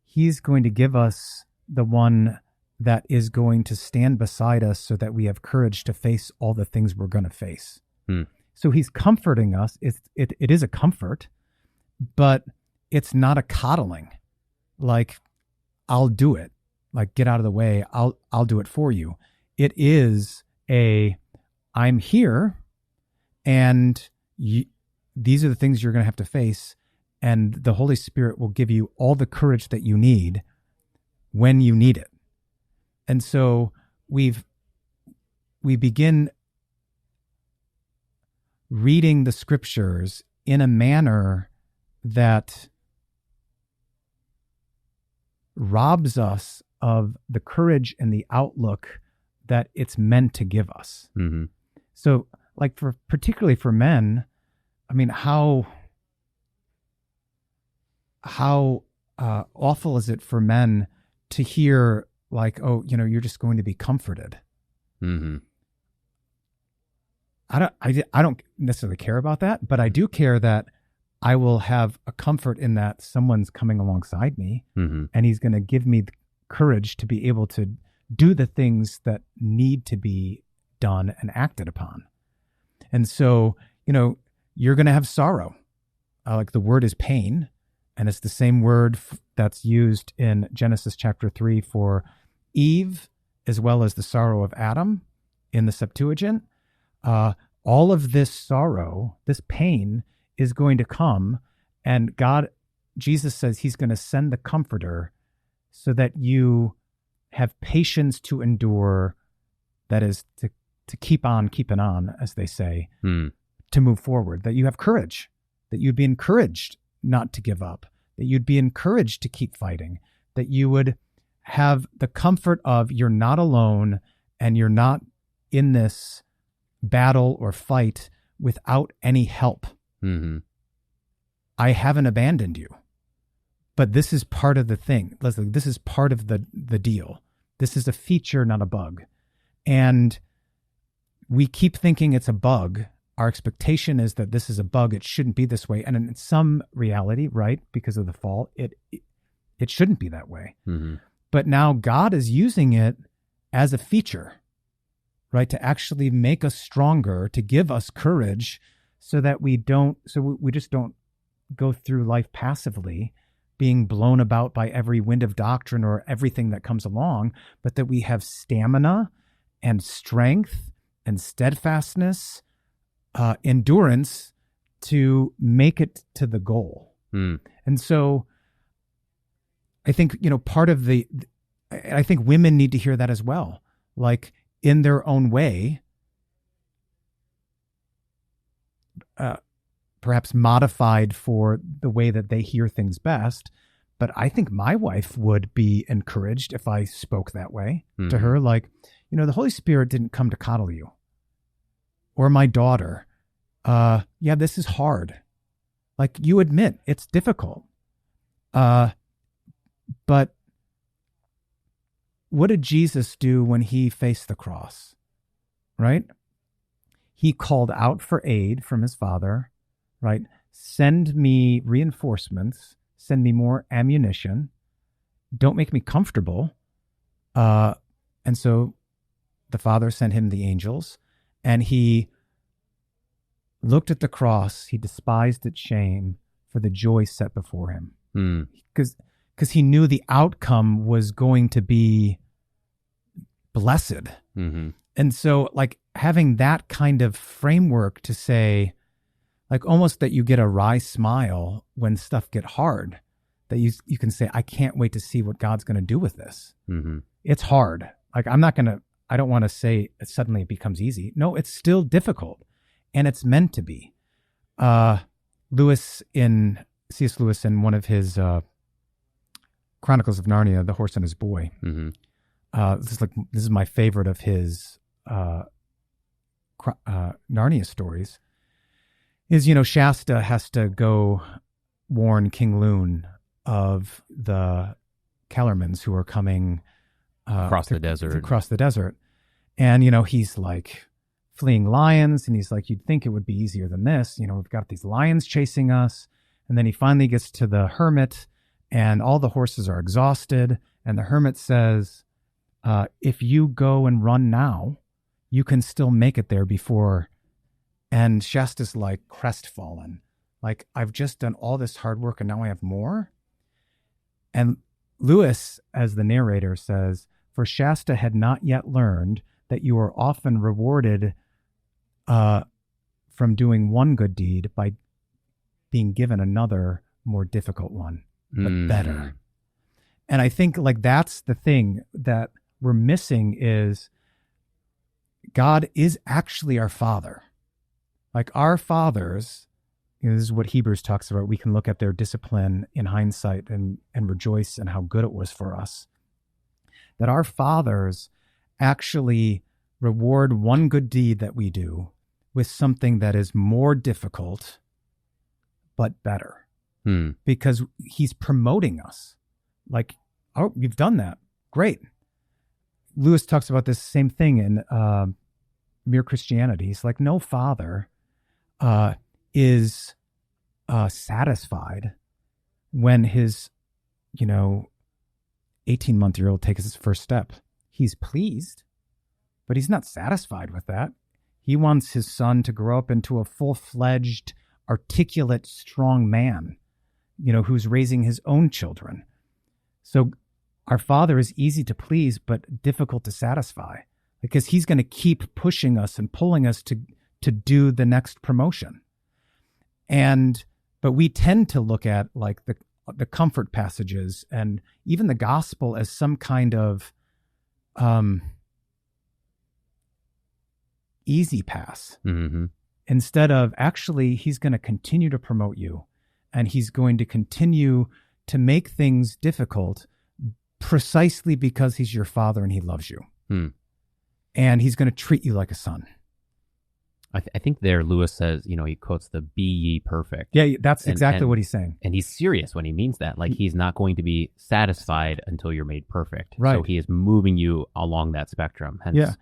he's going to give us the one that is going to stand beside us so that we have courage to face all the things we're going to face. So he's comforting us. It is a comfort, but it's not a coddling. Like, I'll do it. Like, get out of the way. I'll do it for you. It is I'm here, and these are the things you're going to have to face, and the Holy Spirit will give you all the courage that you need when you need it. And so we begin reading the scriptures in a manner that robs us of the courage and the outlook that it's meant to give us. So, like, particularly for men, I mean, how awful is it for men to hear, like, oh, you're just going to be comforted. I don't necessarily care about that, but I do care that I will have a comfort in that someone's coming alongside me, and he's going to give me the courage to be able to do the things that need to be done and acted upon. And so, you're going to have sorrow. Like, the word is pain, and it's the same word that's used in Genesis chapter 3 for Eve as well as the sorrow of Adam in the Septuagint, all of this sorrow, this pain is going to come, and Jesus says he's going to send the Comforter so that you have patience to endure, that is to keep on keeping on, as they say, to move forward, that you have courage, that you'd be encouraged not to give up, that you'd be encouraged to keep fighting, that you would have the comfort of you're not alone and you're not in this battle or fight without any help. Mm-hmm. I haven't abandoned you, but this is part of the thing. Leslie, this is part of the deal. This is a feature, not a bug. And we keep thinking it's a bug. Our expectation is that this is a bug. It shouldn't be this way. And in some reality, right, because of the fall, it shouldn't be that way. Mm-hmm. But now God is using it as a feature, right, to actually make us stronger, to give us courage so that we just don't go through life passively, being blown about by every wind of doctrine or everything that comes along, but that we have stamina and strength and steadfastness, endurance to make it to the goal. And so I think, part of I think women need to hear that as well, like in their own way, perhaps modified for the way that they hear things best. But I think my wife would be encouraged if I spoke that way to her, like, the Holy Spirit didn't come to coddle you. Or my daughter, this is hard. Like, you admit it's difficult. But what did Jesus do when he faced the cross? Right? He called out for aid from his Father, right? Send me reinforcements, send me more ammunition. Don't make me comfortable. And so the Father sent him the angels, and he looked at the cross. He despised its shame for the joy set before him. Because he knew the outcome was going to be blessed. Mm-hmm. And so, like, having that kind of framework to say, like, almost that you get a wry smile when stuff get hard, that you can say, I can't wait to see what God's going to do with this. Mm-hmm. It's hard. Like, I don't want to say suddenly it becomes easy. No, it's still difficult, and it's meant to be. C.S. Lewis, in one of his Chronicles of Narnia, The Horse and His Boy. Mm-hmm. This is my favorite of his Narnia stories. Is, Shasta has to go warn King Loon of the Kellermans who are coming across the desert. And, he's like fleeing lions, and he's like, you'd think it would be easier than this. We've got these lions chasing us. And then he finally gets to the hermit, and all the horses are exhausted. And the hermit says, if you go and run now, you can still make it there before. And Shasta's like crestfallen. Like, I've just done all this hard work and now I have more. And Lewis, as the narrator, says, for Shasta had not yet learned that you are often rewarded from doing one good deed by being given another more difficult one, but better. And I think, like, that's the thing that we're missing is God is actually our Father. Like, our fathers, this is what Hebrews talks about. We can look at their discipline in hindsight and rejoice in how good it was for us. That our fathers actually reward one good deed that we do with something that is more difficult, but better. Because he's promoting us. Like, oh, you've done that. Great. Lewis talks about this same thing in Mere Christianity. He's like, no father is satisfied when his, 18-month-old takes his first step. He's pleased, but he's not satisfied with that. He wants his son to grow up into a full-fledged, articulate, strong man, who's raising his own children. So our Father is easy to please, but difficult to satisfy, because he's going to keep pushing us and pulling us to do the next promotion. But we tend to look at like the comfort passages and even the gospel as some kind of easy pass, instead of actually he's going to continue to promote you, and he's going to continue to make things difficult precisely because he's your Father and he loves you. And he's going to treat you like a son. I think there Lewis says, he quotes the "Be ye perfect." Yeah, that's exactly what he's saying. And he's serious when he means that. Like, he's not going to be satisfied until you're made perfect. Right. So he is moving you along that spectrum. Hence,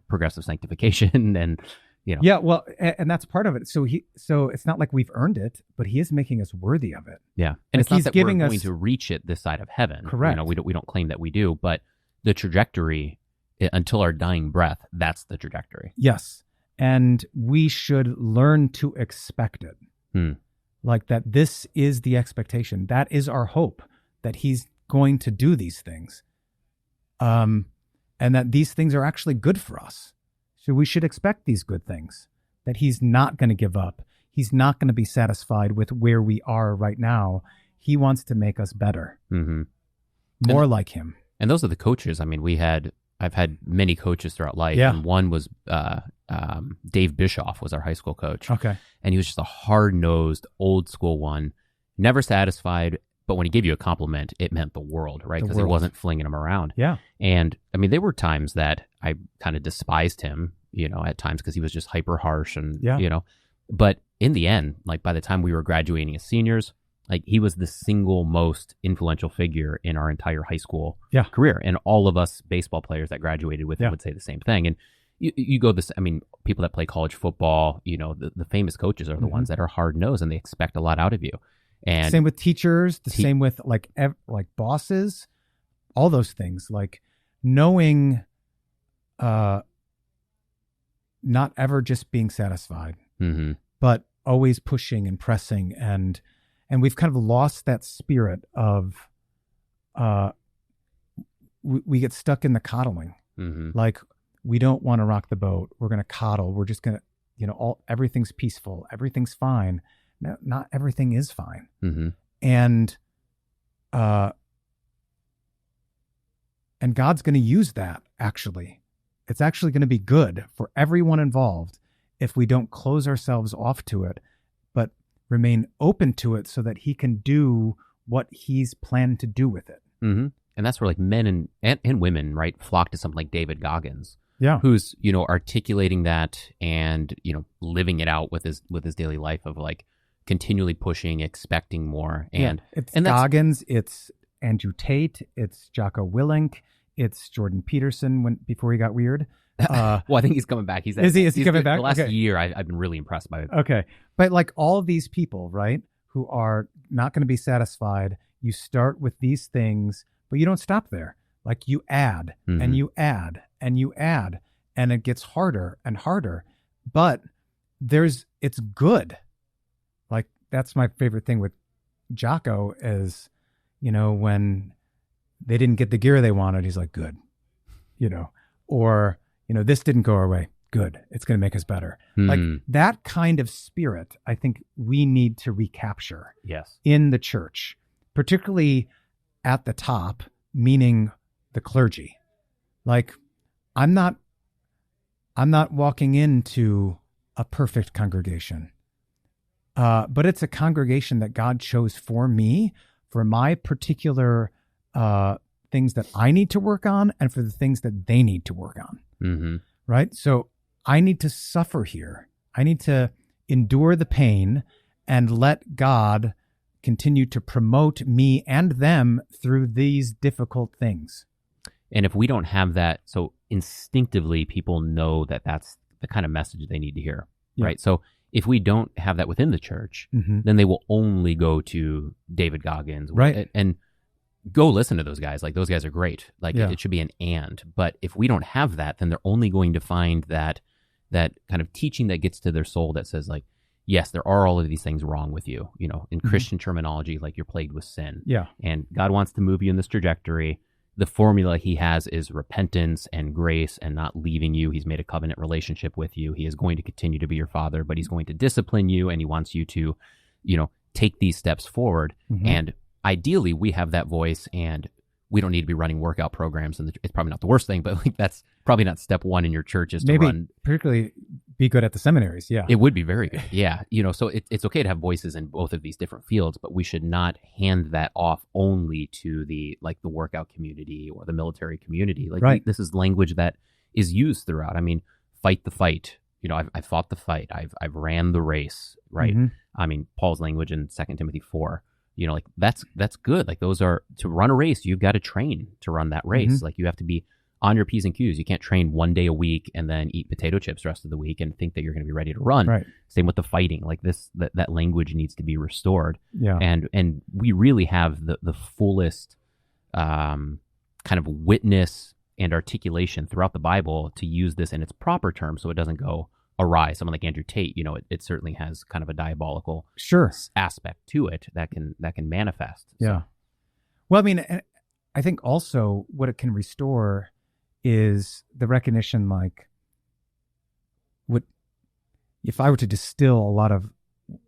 progressive sanctification and, Yeah, well, and that's part of it. So it's not like we've earned it, but he is making us worthy of it. Yeah. And it's not he's that giving we're us going to reach it this side of heaven. Correct. We don't claim that we do, but the trajectory until our dying breath, that's the trajectory. Yes. And we should learn to expect it. Like that this is the expectation. That is our hope, that he's going to do these things. And that these things are actually good for us. So we should expect these good things, that he's not going to give up. He's not going to be satisfied with where we are right now. He wants to make us better, more like him. And those are the coaches. I mean, I've had many coaches throughout life. Yeah. And one was Dave Bischoff was our high school coach. Okay. And he was just a hard-nosed, old-school one, never satisfied, but when he gave you a compliment, it meant the world, right? Because he wasn't flinging them around. Yeah. And, I mean, there were times that I kind of despised him, at times because he was just hyper-harsh and, But in the end, like, by the time we were graduating as seniors, like, he was the single most influential figure in our entire high school career. And all of us baseball players that graduated with him would say the same thing. And you go this, I mean, people that play college football, the famous coaches are the ones that are hard-nosed and they expect a lot out of you. And same with teachers, same with like bosses, all those things, like knowing, not ever just being satisfied, but always pushing and pressing. And we've kind of lost that spirit of, we get stuck in the coddling. Like, we don't want to rock the boat. We're going to coddle. We're just going to, everything's peaceful. Everything's fine. No, not everything is fine. And God's going to use that, actually. It's actually going to be good for everyone involved if we don't close ourselves off to it, but remain open to it so that he can do what he's planned to do with it. And that's where like men and women, right, flock to something like David Goggins. Yeah. Who's, articulating that and, living it out with his daily life of like continually pushing, expecting more. And it's Goggins, it's Andrew Tate, it's Jocko Willink, it's Jordan Peterson before he got weird. Well, I think he's coming back. Is he coming back? The last year, I've been really impressed by it. Okay. But like all these people, right, who are not going to be satisfied, you start with these things, but you don't stop there. Like you add and you add and you add, and it gets harder and harder, but it's good. Like that's my favorite thing with Jocko is, when they didn't get the gear they wanted, he's like, good, or, this didn't go our way. Good. It's going to make us better. Like that kind of spirit, I think we need to recapture in the church, particularly at the top, meaning the clergy. Like I'm not walking into a perfect congregation, but it's a congregation that God chose for me, for my particular things that I need to work on and for the things that they need to work on. Right? So I need to suffer here. I need to endure the pain and let God continue to promote me and them through these difficult things. And if we don't have that, so instinctively people know that that's the kind of message they need to hear, right? So if we don't have that within the church, then they will only go to David Goggins, right? And go listen to those guys. Like those guys are great. Like it should be an and. But if we don't have that, then they're only going to find that kind of teaching that gets to their soul that says like, yes, there are all of these things wrong with you. In Christian terminology, like you're plagued with sin. Yeah. And God wants to move you in this trajectory. the formula he has is repentance and grace and not leaving you. He's made a covenant relationship with you. He is going to continue to be your father, but he's going to discipline you, and he wants you to, take these steps forward. Mm-hmm. And ideally, we have that voice, and we don't need to be running workout programs. And it's probably not the worst thing, but that's probably not step one in your church is to run. Particularly be good at the seminaries. Yeah. It would be very good. Yeah. So it's okay to have voices in both of these different fields, but we should not hand that off only to the workout community or the military community. Right. This is language that is used throughout. I mean, fight the fight. I've fought the fight. I've ran the race, right? Mm-hmm. I mean, Paul's language in 2 Timothy 4, that's good. Like, those are, to run a race, you've got to train to run that race. Mm-hmm. Like, you have to be on your P's and Q's. You can't train one day a week and then eat potato chips the rest of the week and think that you're going to be ready to run. Right. Same with the fighting. Like, that language needs to be restored. Yeah. And we really have the fullest kind of witness and articulation throughout the Bible to use this in its proper terms so it doesn't go awry. Someone like Andrew Tate, it certainly has kind of a diabolical aspect to it that can manifest. So. Yeah. Well, I mean, I think also what it can restore is the recognition, if I were to distill a lot of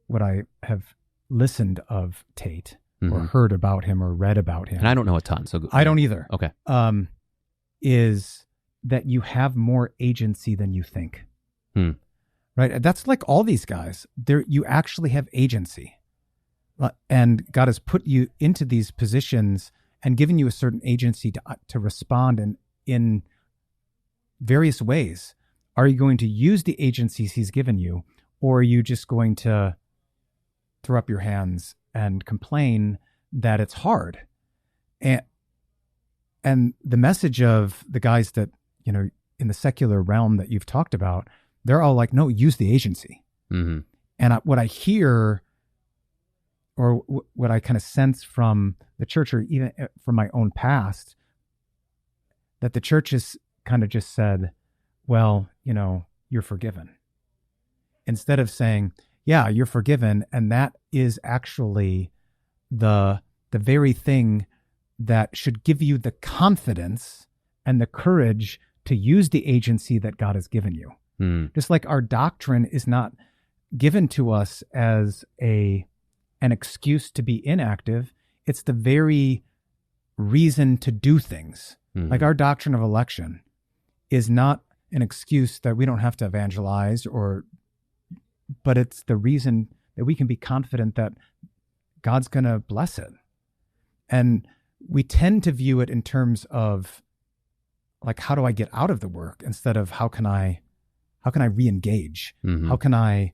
what I have listened of Tate mm-hmm. or heard about him or read about him. And I don't know a ton, so I don't either. Okay. Is that you have more agency than you think. Right? That's like all these guys. You actually have agency. And God has put you into these positions and given you a certain agency to respond in various ways. Are you going to use the agencies he's given you, or are you just going to throw up your hands and complain that it's hard? And the message of the guys that, in the secular realm that you've talked about, they're all like, no, use the agency. Mm-hmm. And what I hear, or what I kind of sense from the church, or even from my own past, that the church has kind of just said, well, you're forgiven. Instead of saying, yeah, you're forgiven. And that is actually the very thing that should give you the confidence and the courage to use the agency that God has given you. Just like our doctrine is not given to us as an excuse to be inactive, it's the very reason to do things. Mm-hmm. Like our doctrine of election is not an excuse that we don't have to evangelize, but it's the reason that we can be confident that God's going to bless it. And we tend to view it in terms of, like, how do I get out of the work, instead of how can I re-engage? Mm-hmm. How can I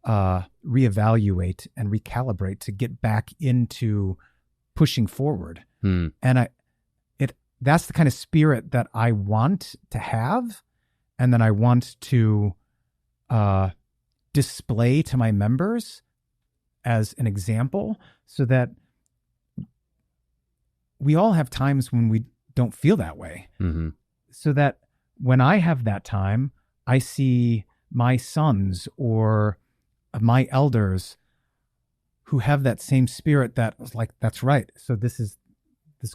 reevaluate and recalibrate to get back into pushing forward? And that's the kind of spirit that I want to have, and that I want to display to my members as an example, so that we all have times when we don't feel that way. Mm-hmm. So that when I have that time, I see my sons or my elders who have that same spirit that was like, that's right. So this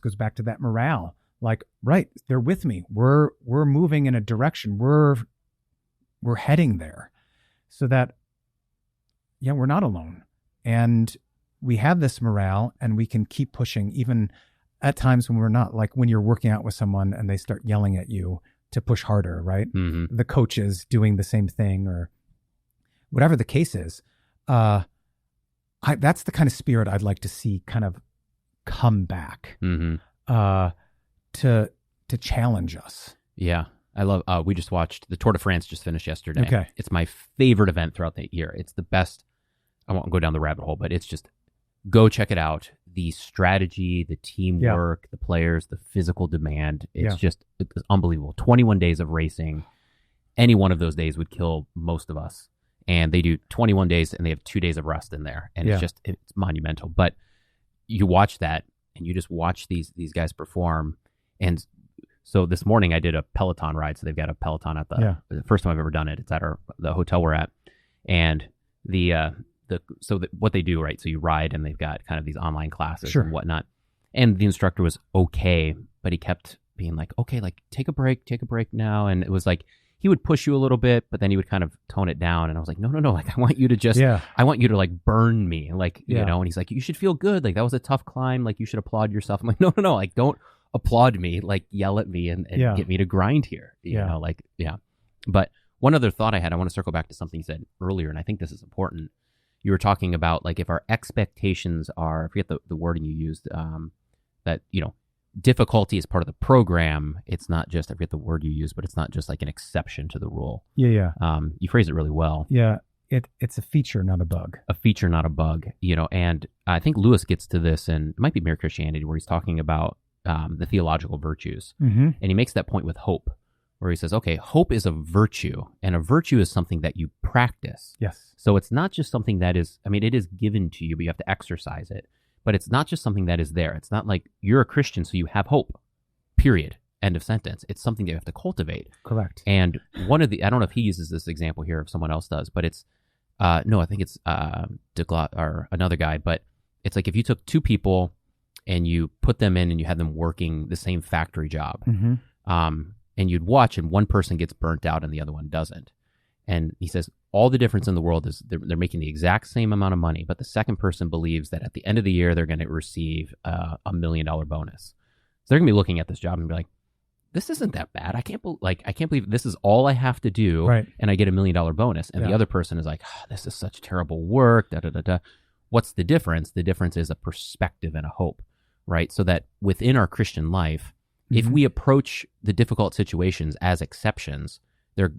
goes back to that morale. Like, right, they're with me. We're moving in a direction. We're heading there, so that, yeah, we're not alone. And we have this morale, and we can keep pushing even at times when we're not, like when you're working out with someone and they start yelling at you to push harder, right? Mm-hmm. The coach is doing the same thing, or whatever the case is. That's the kind of spirit I'd like to see kind of come back, mm-hmm. To challenge us. Yeah. I love, we just watched the Tour de France just finished yesterday. Okay. It's my favorite event throughout the year. It's the best. I won't go down the rabbit hole, but it's just, go check it out. The strategy, the teamwork, the players, the physical demand. It's unbelievable. 21 days of racing. Any one of those days would kill most of us. And they do 21 days and they have 2 days of rest in there. And it's monumental. But you watch that and you just watch these guys perform. And so this morning I did a Peloton ride. So they've got a Peloton at the first time I've ever done it. It's at the hotel we're at. And what they do, right? So you ride and they've got kind of these online classes and whatnot. And the instructor was okay, but he kept being like, okay, like take a break now. And it was like, he would push you a little bit, but then he would kind of tone it down. And I was like, no. Like, I want you to just, I want you to like burn me. Like, you know, and he's like, you should feel good. Like that was a tough climb. Like you should applaud yourself. I'm like, no. Like don't applaud me. Like yell at me and get me to grind here. You know, like, But one other thought I had, I want to circle back to something you said earlier. And I think this is important. You were talking about like, if our expectations are, I forget the wording you used, that, you know, difficulty is part of the program. It's not just, I forget the word you use, but it's not just like an exception to the rule. Yeah. You phrase it really well. Yeah. It's a feature, not a bug. A feature, not a bug, you know, and I think Lewis gets to this, and it might be Mere Christianity, where he's talking about the theological virtues. And he makes that point with hope, where he says, okay, hope is a virtue, and a virtue is something that you practice. Yes. So it's not just something that is, I mean, it is given to you, but you have to exercise it. But it's not just something that is there. It's not like you're a Christian, so you have hope, period, end of sentence. It's something that you have to cultivate. Correct. And one of the, I don't know if he uses this example here, if someone else does, but it's, no, I think it's or another guy, but it's like if you took two people and you put them in and you had them working the same factory job, and you'd watch and one person gets burnt out and the other one doesn't. And he says, all the difference in the world is they're making the exact same amount of money, but the second person believes that at the end of the year, they're going to receive $1 million bonus. So they're going to be looking at this job and be like, this isn't that bad. I can't believe this is all I have to do, and I get $1 million bonus. And the other person is like, oh, this is such terrible work, What's the difference? The difference is a perspective and a hope, right? So that within our Christian life, if we approach the difficult situations as exceptions, they're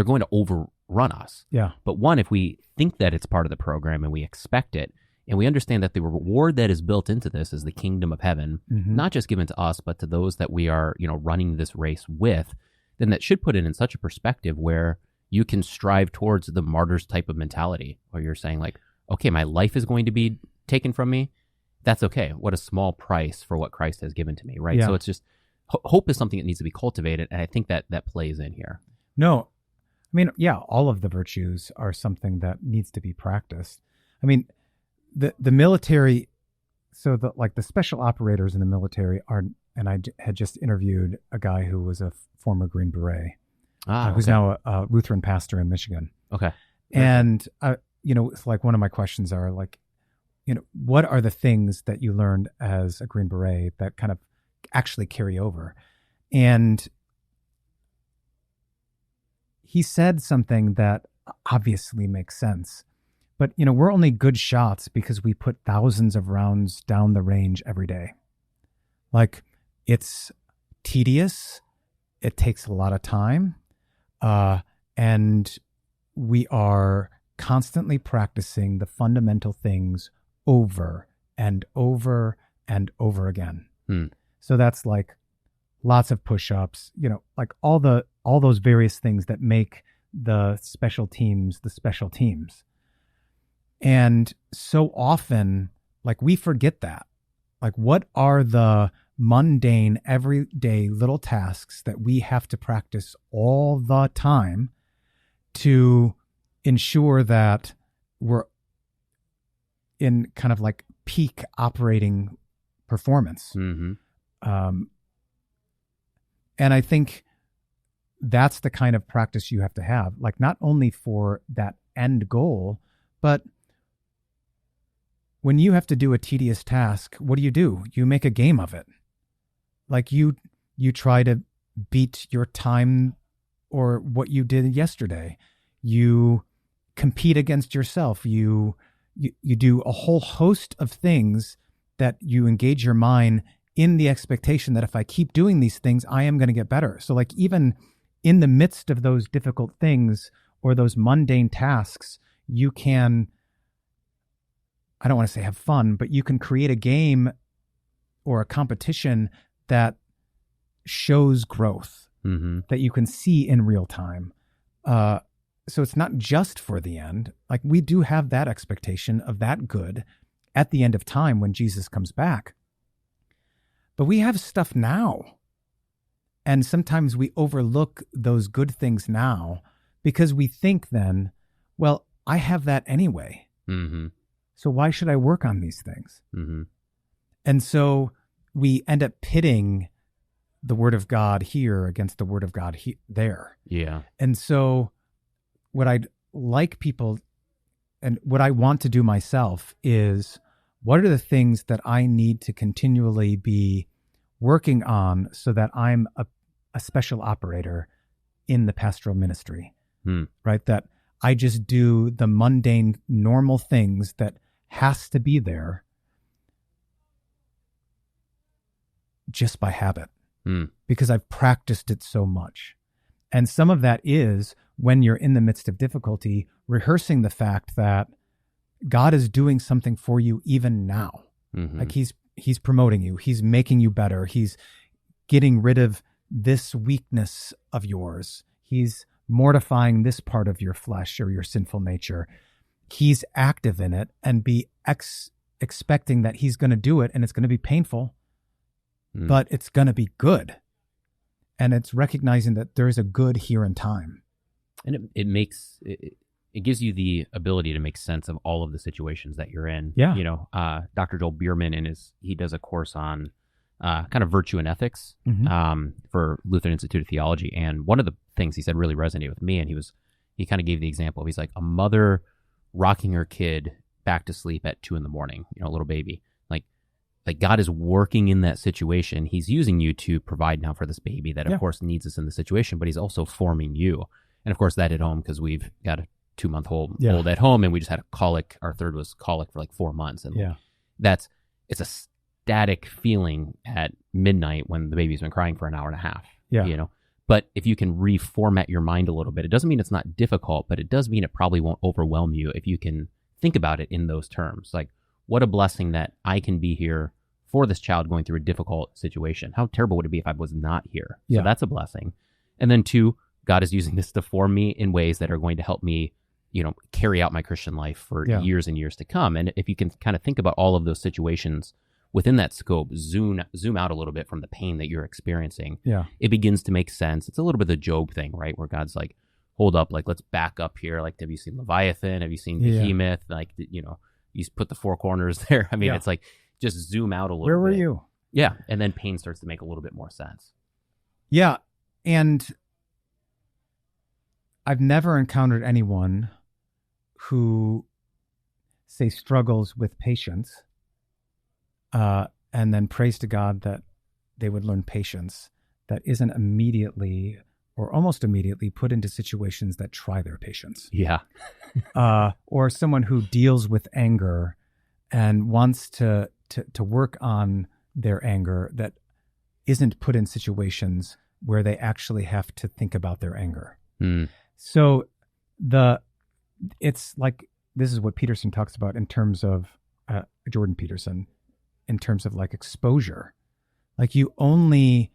going to overrun us. Yeah. But one, if we think that it's part of the program and we expect it, and we understand that the reward that is built into this is the kingdom of heaven, not just given to us, but to those that we are, you know, running this race with, then that should put it in such a perspective where you can strive towards the martyrs type of mentality, where you're saying like, okay, my life is going to be taken from me. That's okay. What a small price for what Christ has given to me, right? Yeah. So it's just, hope is something that needs to be cultivated, and I think that plays in here. No, I mean, all of the virtues are something that needs to be practiced. I mean, the military, so the special operators in the military are, and I had just interviewed a guy who was a former Green Beret, who's now a Lutheran pastor in Michigan. Okay. And, you know, it's like one of my questions are like, you know, what are the things that you learned as a Green Beret that kind of actually carry over? And he said something that obviously makes sense, but you know, we're only good shots because we put thousands of rounds down the range every day. Like, it's tedious. It takes a lot of time. And we are constantly practicing the fundamental things over and over and over again. So that's like lots of push-ups, you know, like all those various things that make the special teams the special teams. And so often, like, we forget that. Like, what are the mundane, everyday little tasks that we have to practice all the time to ensure that we're in kind of like peak operating performance? And I think that's the kind of practice you have to have, like not only for that end goal, but when you have to do a tedious task, what do? You make a game of it. Like you try to beat your time or what you did yesterday. You compete against yourself. You do a whole host of things that you engage your mind in the expectation that if I keep doing these things, I am going to get better. So like even in the midst of those difficult things or those mundane tasks, you can, I don't want to say have fun, but you can create a game or a competition that shows growth that you can see in real time. So it's not just for the end. Like, we do have that expectation of that good at the end of time when Jesus comes back. But we have stuff now. And sometimes we overlook those good things now because we think then, well, I have that anyway. So why should I work on these things? And so we end up pitting the Word of God here against the Word of God there. Yeah. And so what I'd like people, and what I want to do myself, is what are the things that I need to continually be working on so that I'm a special operator in the pastoral ministry, right? That I just do the mundane, normal things that has to be there just by habit, because I've practiced it so much. And some of that is when you're in the midst of difficulty, rehearsing the fact that God is doing something for you even now. Like he's promoting you. He's making you better. He's getting rid of this weakness of yours. He's mortifying this part of your flesh or your sinful nature. He's active in it, and be expecting that he's going to do it, and it's going to be painful, but it's going to be good. And it's recognizing that there is a good here in time. And it gives you the ability to make sense of all of the situations that you're in. Yeah. You know, Dr. Joel Bierman he does a course on kind of virtue and ethics for Lutheran Institute of Theology. And one of the things he said really resonated with me. And he kind of gave the example of, he's like, a mother rocking her kid back to sleep at 2 a.m, you know, a little baby. Like God is working in that situation. He's using you to provide now for this baby that, of course, needs us in the situation, but he's also forming you. And of course, that hit home because we've got a 2-month-old old at home, and we just had a colic. Our third was colic for like 4 months. And it's a static feeling at midnight when the baby's been crying for an hour and a half. Yeah. You know, but if you can reformat your mind a little bit, it doesn't mean it's not difficult, but it does mean it probably won't overwhelm you if you can think about it in those terms. Like, what a blessing that I can be here for this child going through a difficult situation. How terrible would it be if I was not here? So that's a blessing. And then 2, God is using this to form me in ways that are going to help me, you know, carry out my Christian life for years and years to come. And if you can kind of think about all of those situations within that scope, zoom out a little bit from the pain that you're experiencing, it begins to make sense. It's a little bit of the Job thing, right? Where God's like, hold up, like, let's back up here. Like, have you seen Leviathan? Have you seen Behemoth? Like, you know, you put the 4 corners there. I mean, it's like, just zoom out a little bit. Where were you? Yeah. And then pain starts to make a little bit more sense. Yeah. And I've never encountered anyone who, say, struggles with patience, and then prays to God that they would learn patience, that isn't immediately or almost immediately put into situations that try their patience. Yeah. Or someone who deals with anger and wants to work on their anger that isn't put in situations where they actually have to think about their anger. So it's like, this is what Peterson talks about in terms of, Jordan Peterson, in terms of like exposure. Like you only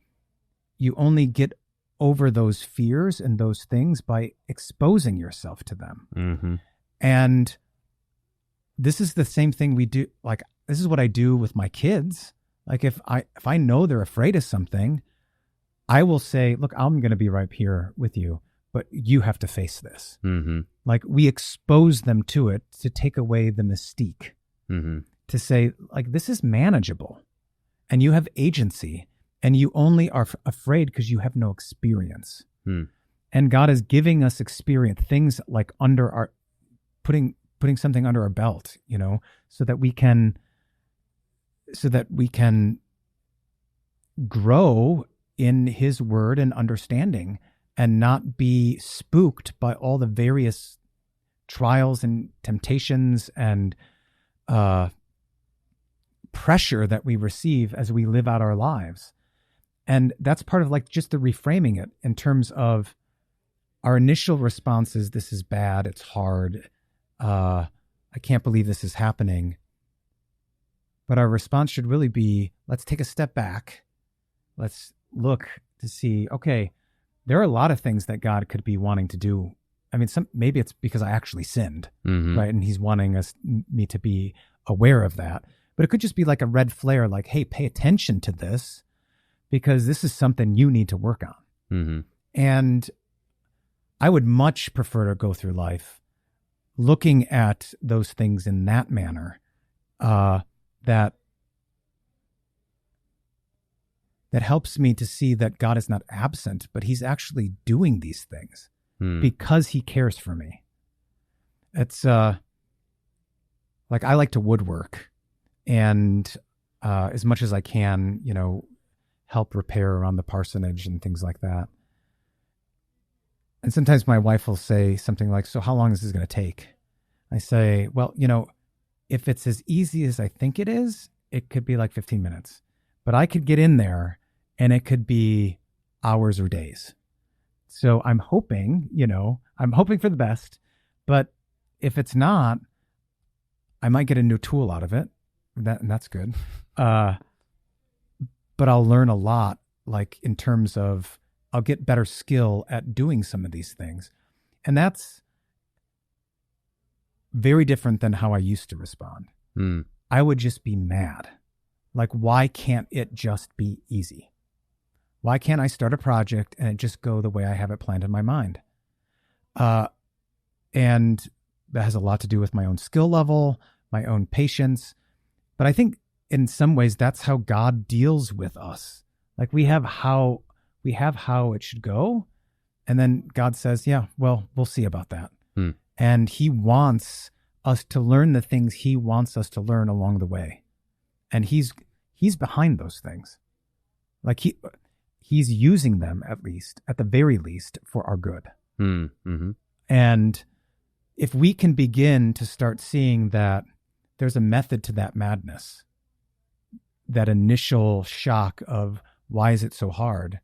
get over those fears and those things by exposing yourself to them. And this is the same thing we do. Like, this is what I do with my kids. Like if I know they're afraid of something, I will say, look, I'm going to be right here with you, but you have to face this. Like we expose them to it to take away the mystique, to say like, this is manageable and you have agency and you only are afraid because you have no experience. And God is giving us experience, things like under our, putting something under our belt, you know, so that we can grow in his word and understanding and not be spooked by all the various trials and temptations and pressure that we receive as we live out our lives. And that's part of like just the reframing it in terms of our initial response is, this is bad, it's hard, I can't believe this is happening. But our response should really be, let's take a step back. Let's look to see, okay, there are a lot of things that God could be wanting to do. I mean, maybe it's because I actually sinned, right? And he's wanting me to be aware of that. But it could just be like a red flare, like, hey, pay attention to this because this is something you need to work on. And I would much prefer to go through life looking at those things in that manner, that that helps me to see that God is not absent, but he's actually doing these things because he cares for me. It's like I like to woodwork, and as much as I can, help repair around the parsonage and things like that. And sometimes my wife will say something like, so how long is this going to take? I say, well, if it's as easy as I think it is, it could be like 15 minutes. But I could get in there and it could be hours or days. So I'm hoping, for the best. But if it's not, I might get a new tool out of it. And that's good. But I'll learn a lot, like in terms of I'll get better skill at doing some of these things. And that's very different than how I used to respond. I would just be mad. Like, why can't it just be easy? Why can't I start a project and it just go the way I have it planned in my mind? And that has a lot to do with my own skill level, my own patience. But I think in some ways that's how God deals with us. Like we have how it should go. And then God says, yeah, well, we'll see about that. And he wants us to learn the things he wants us to learn along the way. And he's behind those things. Like he's using them at the very least for our good. Mm-hmm. And if we can begin to start seeing that there's a method to that madness, that initial shock of why is it so hard,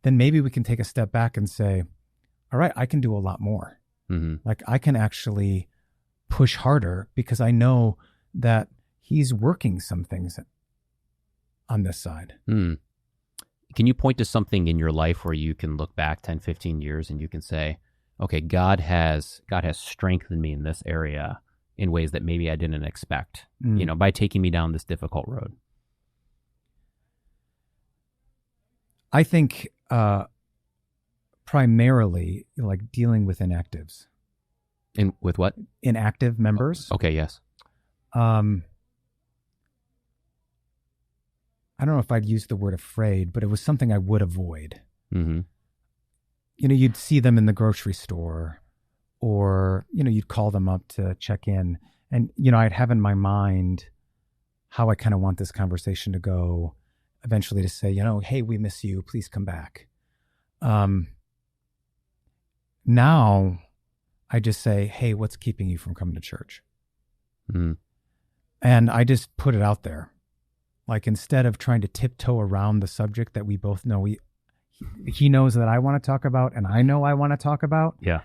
then maybe we can take a step back and say, all right, I can do a lot more. Like I can actually push harder because I know that he's working some things on this side. Can you point to something in your life where you can look back 10, 15 years and you can say, okay, God has strengthened me in this area in ways that maybe I didn't expect, by taking me down this difficult road? I think primarily like dealing with inactives. With what? Inactive members. Okay, yes. I don't know if I'd use the word afraid, but it was something I would avoid. You'd see them in the grocery store or, you'd call them up to check in. And, I'd have in my mind how I kind of want this conversation to go, eventually to say, hey, we miss you. Please come back. Now I just say, hey, what's keeping you from coming to church? And I just put it out there. Like instead of trying to tiptoe around the subject that we both know, he knows that I want to talk about and I know I want to talk about. Yeah.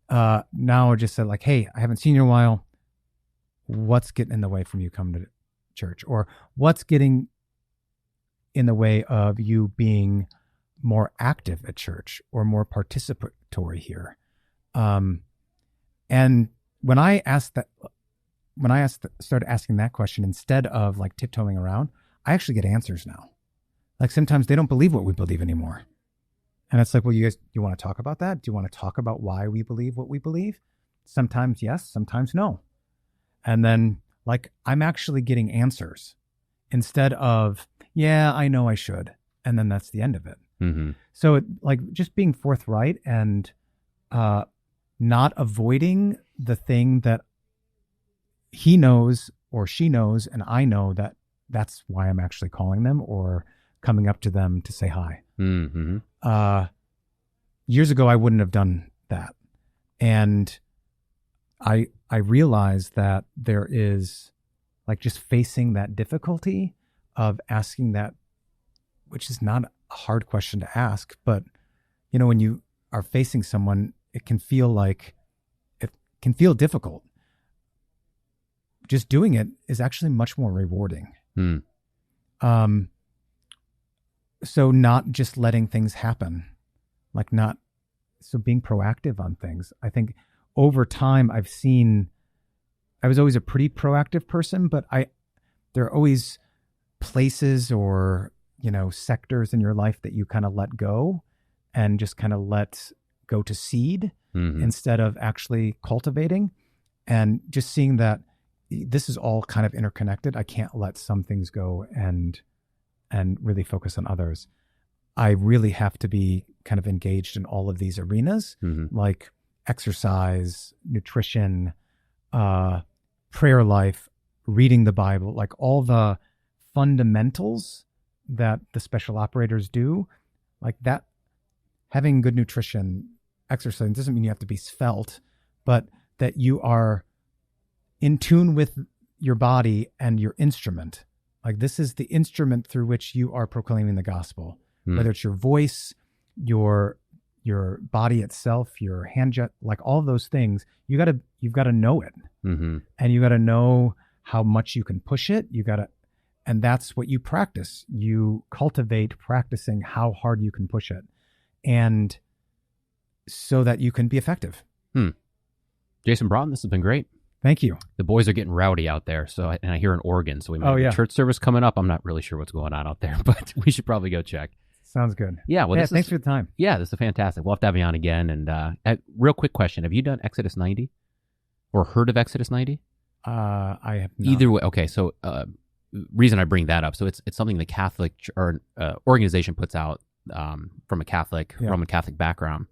Now I just said like, hey, I haven't seen you in a while. What's getting in the way from you coming to church? Or what's getting in the way of you being more active at church or more participatory here? And when I started asking that question, instead of like tiptoeing around, I actually get answers now. Like sometimes they don't believe what we believe anymore. And it's like, well, you want to talk about that? Do you want to talk about why we believe what we believe? Sometimes yes, sometimes no. And then like, I'm actually getting answers instead of, yeah, I know I should. And then that's the end of it. So like just being forthright and not avoiding the thing that he knows or she knows, and I know that that's why I'm actually calling them or coming up to them to say hi. Years ago, I wouldn't have done that. And I realized that there is like just facing that difficulty of asking that, which is not a hard question to ask, but when you are facing someone, it can feel difficult. Just doing it is actually much more rewarding. So not just letting things happen, so being proactive on things. I think over time I was always a pretty proactive person, but there are always places or, sectors in your life that you kind of let go and just kind of let go to seed instead of actually cultivating, and just seeing that this is all kind of interconnected. I can't let some things go and and really focus on others, I really have to be kind of engaged in all of these arenas, like exercise, nutrition, prayer life, reading the Bible, like all the fundamentals that the special operators do, like that. Having good nutrition, exercise doesn't mean you have to be svelte, but that you are in tune with your body and your instrument. Like this is the instrument through which you are proclaiming the gospel, whether it's your voice, your body itself, your hand jet, like all of those things, you've got to know it. And you got to know how much you can push it. And that's what you practice. You cultivate practicing how hard you can push it. And so that you can be effective. Jason Braaten, this has been great. Thank you. The boys are getting rowdy out there, and I hear an organ, so we might have a church service coming up. I'm not really sure what's going on out there, but we should probably go check. Sounds good. Yeah. Well, thanks for the time. Yeah, this is fantastic. We'll have to have you on again. And real quick question: have you done Exodus 90 or heard of Exodus 90? I have not. Either way. Okay, so reason I bring that up, so it's something the Catholic or organization puts out. From a Catholic, Roman Catholic background,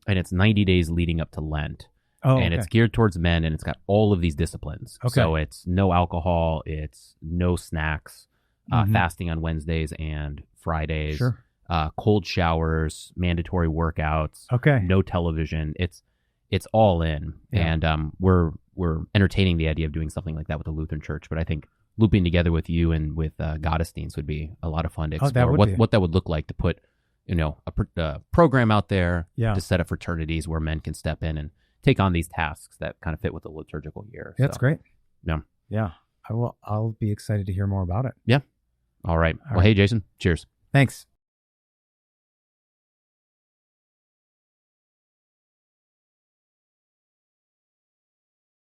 and it's 90 days leading up to Lent. And it's geared towards men, and it's got all of these disciplines. So it's no alcohol, it's no snacks, fasting on Wednesdays and Fridays, cold showers, mandatory workouts, no television. It's all in. And we're entertaining the idea of doing something like that with the Lutheran Church, but I think looping together with you and with Goddestin's would be a lot of fun to explore what that would look like to put a program out there to set up fraternities where men can step in and take on these tasks that kind of fit with the liturgical year. That's great. Yeah. I'll be excited to hear more about it. Yeah. All right. Well, hey, Jason, cheers. Thanks.